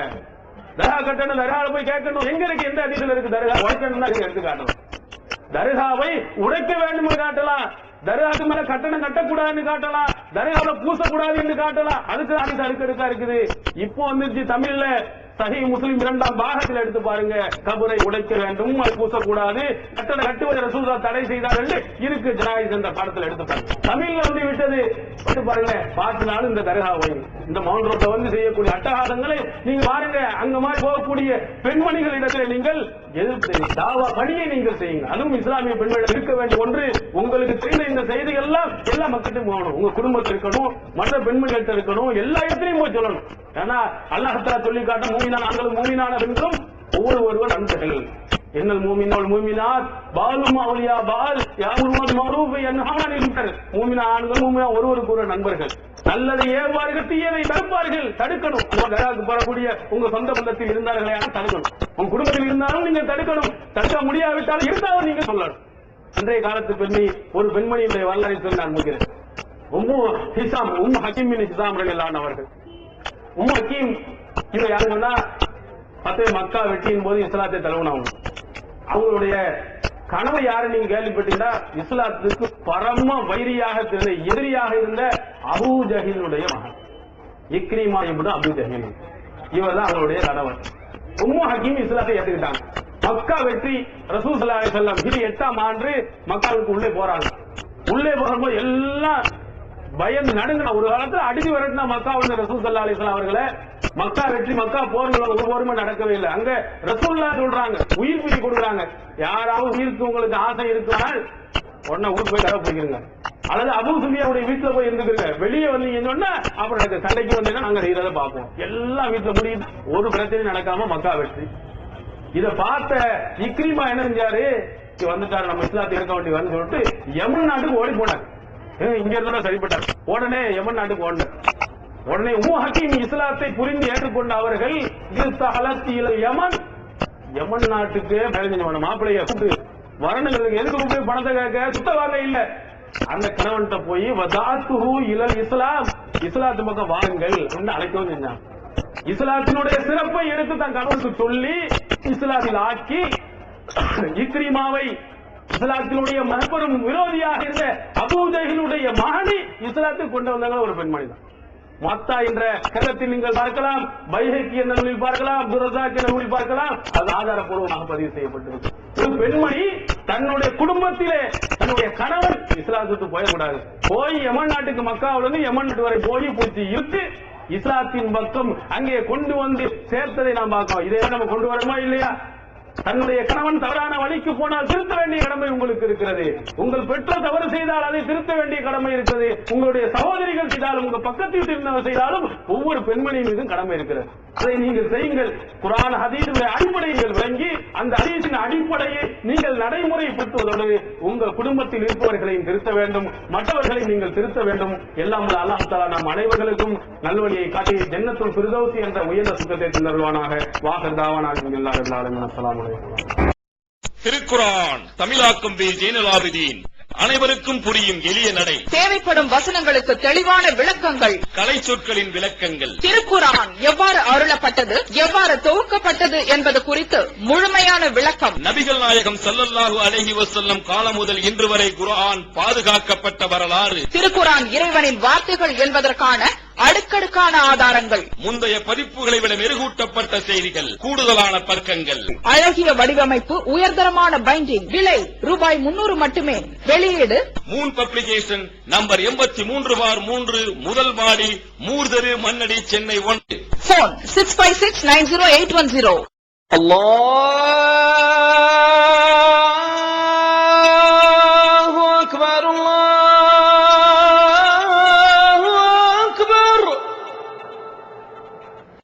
தர்கா கட்டணும், தர்காவில் போய் கேட்கணும், எங்க இருக்கு, எந்த ஹதீஸ்ல இருக்கு தர்கா உடைக்கணும் தான் எடுத்து காட்டணும். தர்காவை உடைக்க வேண்டும் என்று காட்டலாம், தர்காவுக்கு மேல கட்டணம் கட்டக்கூடாதுன்னு காட்டலாம், தர்காவை பூசக்கூடாது என்று காட்டலாம். அதுக்கு ஹதீஸ் அடுக்கடுக்கா இருக்குது. இப்போ வந்துருச்சு தமிழ்ல சஹீஹ் முஸ்லிம் 2ஆம் பாகத்தில் எடுத்து பாருங்க. கபரை உடைக்க வேண்டும், அது பூசக்கூடாது, கட்டட கட்டுவதை ரசூலுல்லாஹ் தடை செய்தார் என்று இருக்கு. ஜனாயிஸ் என்ற பாடத்தில் எடுத்து பாருங்க. தமிழ்ல வந்து விட்டது எடுத்து பாருங்க. பார்த்தினாலும் இந்த தர்காவை, இந்த மவுண்ட் ரோட்ல வந்து செய்யக்கூடிய அட்டகாசங்களை நீங்க பாருங்க. அங்க மாதிரி போகக்கூடிய பெண்மணிகளிடத்தில் நீங்கள் எதிர்த்து தாவா பணியை நீங்கள் செய்யுங்க. அதுவும் இஸ்லாமிய பெண்கள் இருக்க வேண்டிய ஒன்று. உங்களுக்கு தெரிந்த இந்த செய்திகள் எல்லாம் எல்லா மக்களுக்கும் போகணும். உங்க குடும்பத்தில் இருக்கணும், மற்ற பெண்மணிகள்கிட்ட இருக்கணும், எல்லா இடத்திலையும் போய் சொல்லணும். ஏன்னா அல்லாஹ் தஆலா சொல்லி காட்ட மூமினான ஆண்களும் மூமினான பெண்களும் ஒவ்வொருவர் நண்பர்கள். என்னல் மூமினோல் மூமினாத் பாலும் அவுலியா பால் யாமுருன மஅரூஃப் யன்ஹவுன அனில் முன்கர். மூமினா ஆண்கள் மூமினா ஒருவருக்கு ஒரு நண்பர்கள். நல்லதை ஏவார்கள், தீயதை தடுப்பார்கள். தடுக்கணும். தர்காவுக்கு போறக்கூடிய உங்க சொந்த பந்தத்தில் இருந்தார்களே தடுக்கணும். உங்க குடும்பத்தில் இருந்தாலும் நீங்க தடுக்கணும். தடுக்க முடியாவிட்டால் இருந்தாலும் நீங்க சொல்லணும். இன்றைய காலத்து பெண்ணை ஒரு பெண்மணியுடைய வரலாறை சொல்லி நான் முடிக்கிறேன். உம்மு ஹக்கீம் பின் ஹிசாம் ரலியல்லாஹு அன்ஹு அவர்கள். உம்மு ஹக்கீம் இவங்க யாருன்னா மக்கா வெற்றியின் போது இஸ்லாத்தை தழுவினவங்க. அவங்களுடைய கனவு யாரு நீங்க கேள்விப்பட்டீங்கன்னா, இஸ்லாத்துக்கு பரம வைரியாக இருந்த, எதிரியாக இருந்த அபூ ஜஹிலுடைய மகன் இக்ரிமா இப்னு அபூ ஜஹில். இவர் தான் அவங்களுடைய கணவர். உம்மு ஹக்கீம் இஸ்லாத்தை ஏற்றுக்கிட்டாங்க. மக்கா வெற்றி ரசூல் ஸல்லல்லாஹு அலைஹி வஸல்லம் 8ஆம் ஆண்டு மக்காவுக்கு உள்ளே போறாங்க. உள்ளே போகும்போது எல்லாம் பயந்து நடுங்கின. ஒரு காலத்துல அடிச்சு வரட்டினா மக்கா வந்து ரசூல் ஸல்லல்லாஹு அலைஹி வஸல்லம் அவர்களை. மக்கா வெற்றி, மக்கா போர்கள் ஒரு போருமே நடக்கவே இல்லை. அங்க ரசூலுல்லாஹ் சொல்றாங்க, உயிர் பிடி கொடுக்குறாங்க. யாராவது உயிருக்கு உங்களுக்கு ஆசை இருக்குனால் உடனே ஊருக்கு போய் கரை போய்க்கிறீங்க, அல்லது அபூ சுஃபியானுடைய வீட்டுல போய் இருந்துக்கிறீங்க. வெளியே வந்தீங்கன்னு சொன்னா அப்புறம் சண்டைக்கு வந்தீங்கன்னா நாங்க செய்யறதை பார்ப்போம். எல்லாம் வீட்டுல முடியுது, ஒரு பிரச்சனையும் நடக்காம மக்கா வெற்றி. இத பார்த்த இக்ரிமா என்ன செஞ்சாரு, வந்துட்டாரு, நம்ம இஸ்லாத்தை இருக்க வேண்டி வந்து சொல்லிட்டு யமன் நாட்டுக்கு ஓடி போனார். இங்க இருந்தா சரிப்பட்டார். உடனே யமன் நாட்டுக்கு ஓடினார். உடனே உம்மு ஹக்கீம் இஸ்லாத்தை புரிந்து ஏற்றுக்கொண்ட அவர்கள் யமன், யமன் நாட்டுக்கு மாப்பிள்ளைய கூப்பிட்டு வரணுங்கிறதுக்கு எதுக்கு கூப்பிட்டு பணத்தை கேட்க, சுத்த வாங்க இல்ல. அந்த கணவன்கிட்ட போய் வதாத்துஹு இலல் இஸ்லாம், இஸ்லாத்து பக்கம் வாருங்கள் என்று அழைக்கவும் செஞ்சாங்க. இஸ்லாத்தினுடைய சிறப்பை எடுத்து தன் கணவனுக்கு சொல்லி இஸ்லாத்தில் ஆக்கி இக்ரிமாவை, இஸ்லாத்தினுடைய மகப்பெரும் விரோதியாக இருந்த அபூ ஜஹிலுடைய மகனை இஸ்லாத்துக்கு கொண்டு வந்தாங்க ஒரு பெண்மணி தான். மத்தா என்ற கருத்தில் நீங்கள் பார்க்கலாம், பைஹக்கி என்ற நூலில் பார்க்கலாம், அப்துர் ரஸாக் என்ற நூலில் பார்க்கலாம். அது ஆதாரப்பூர்வமாக பதிவு செய்யப்பட்டிருக்கு. ஒரு பெண்மணி தன்னுடைய குடும்பத்திலே தன்னுடைய கணவன் இஸ்லாத்துக்கு போயக்கூடாது, போய் யமன் நாட்டுக்கு மக்காவிலிருந்து யமன் நாட்டு வரை போய் பூச்சி இருக்கு இஸ்லாத்தின் பக்கம் அங்கே கொண்டு வந்து சேர்த்ததை நாம் பார்க்கிறோம். இதை நம்ம கொண்டு வரணுமா இல்லையா? தன்னுடைய கணவன் தவறான வழிக்கு போனால் திருத்த வேண்டிய கடமை உங்களுக்கு இருக்கிறது. உங்கள் பெற்றோர் தவறு செய்தால் அதை திருத்த வேண்டிய கடமை இருக்கிறது. உங்களுடைய சகோதரிகள் செய்தாலும், உங்க பக்கத்தில் இருந்தவர் செய்தாலும் ஒவ்வொரு பெண்மணி மீதும் கடமை இருக்கிறது. அதை நீங்கள் செய்யுங்கள். குர்ஆன் ஹதீஸுடைய அடிப்படையில் விளங்கி அந்த ஹதீஸின் அடிப்படையை நீங்கள் நடைமுறைப்படுத்துவதோடு உங்கள் குடும்பத்தில் இருப்பவர்களையும் திருத்த வேண்டும், மற்றவர்களையும் நீங்கள் திருத்த வேண்டும். எல்லாம் அல்லாஹ் தஆலா நம் அனைவர்களுக்கும் நல்வழியை காட்டி ஜன்னத்துல் ஃபிர்தௌஸ் என்ற உயர்ந்த சுத்தத்தை தந்தருள்வானாக. வாஹர் தாவானா அல்ஹம்துலில்லாஹி ரப்பில் ஆலமீன். அஸ்ஸலாமு அலைக்கும். திருக்குர்ஆன் தமிழாக்கம் பி ஜைனுல் ஆபிதீன். அனைவருக்கும் புரியும் எளிய நடை, தேவைப்படும் வசனங்களுக்கு தெளிவான விளக்கங்கள், கலை சொற்களின் விளக்கங்கள், திருக்குர்ஆன் எவ்வாறு அருளப்பட்டது, எவ்வாறு தொகுக்கப்பட்டது என்பது குறித்து முழுமையான விளக்கம். நபிகள் நாயகம் ஸல்லல்லாஹு அலைஹி வஸல்லம் காலம் முதல் இன்று வரை குர்ஆன் பாதுகாக்கப்பட்ட வரலாறு, திருக்குர்ஆன் இறைவனின் வார்த்தைகள் என்பதற்கான அடுக்கடுக்கான ஆதாரங்கள், முந்தைய பதிப்புகளை விட மெருகூட்டப்பட்ட செய்திகள், கூடுதலான பக்கங்கள், அழகிய வடிவமைப்பு, உயர்தரமான பைண்டிங். விலை ரூபாய் 300 மட்டுமே. வெளியீடு மூன் பப்ளிகேஷன், நம்பர் 83/3, முதல் மாடி, மூர்தரு, மண்ணடி, சென்னை 1. போன் 65690810. Allah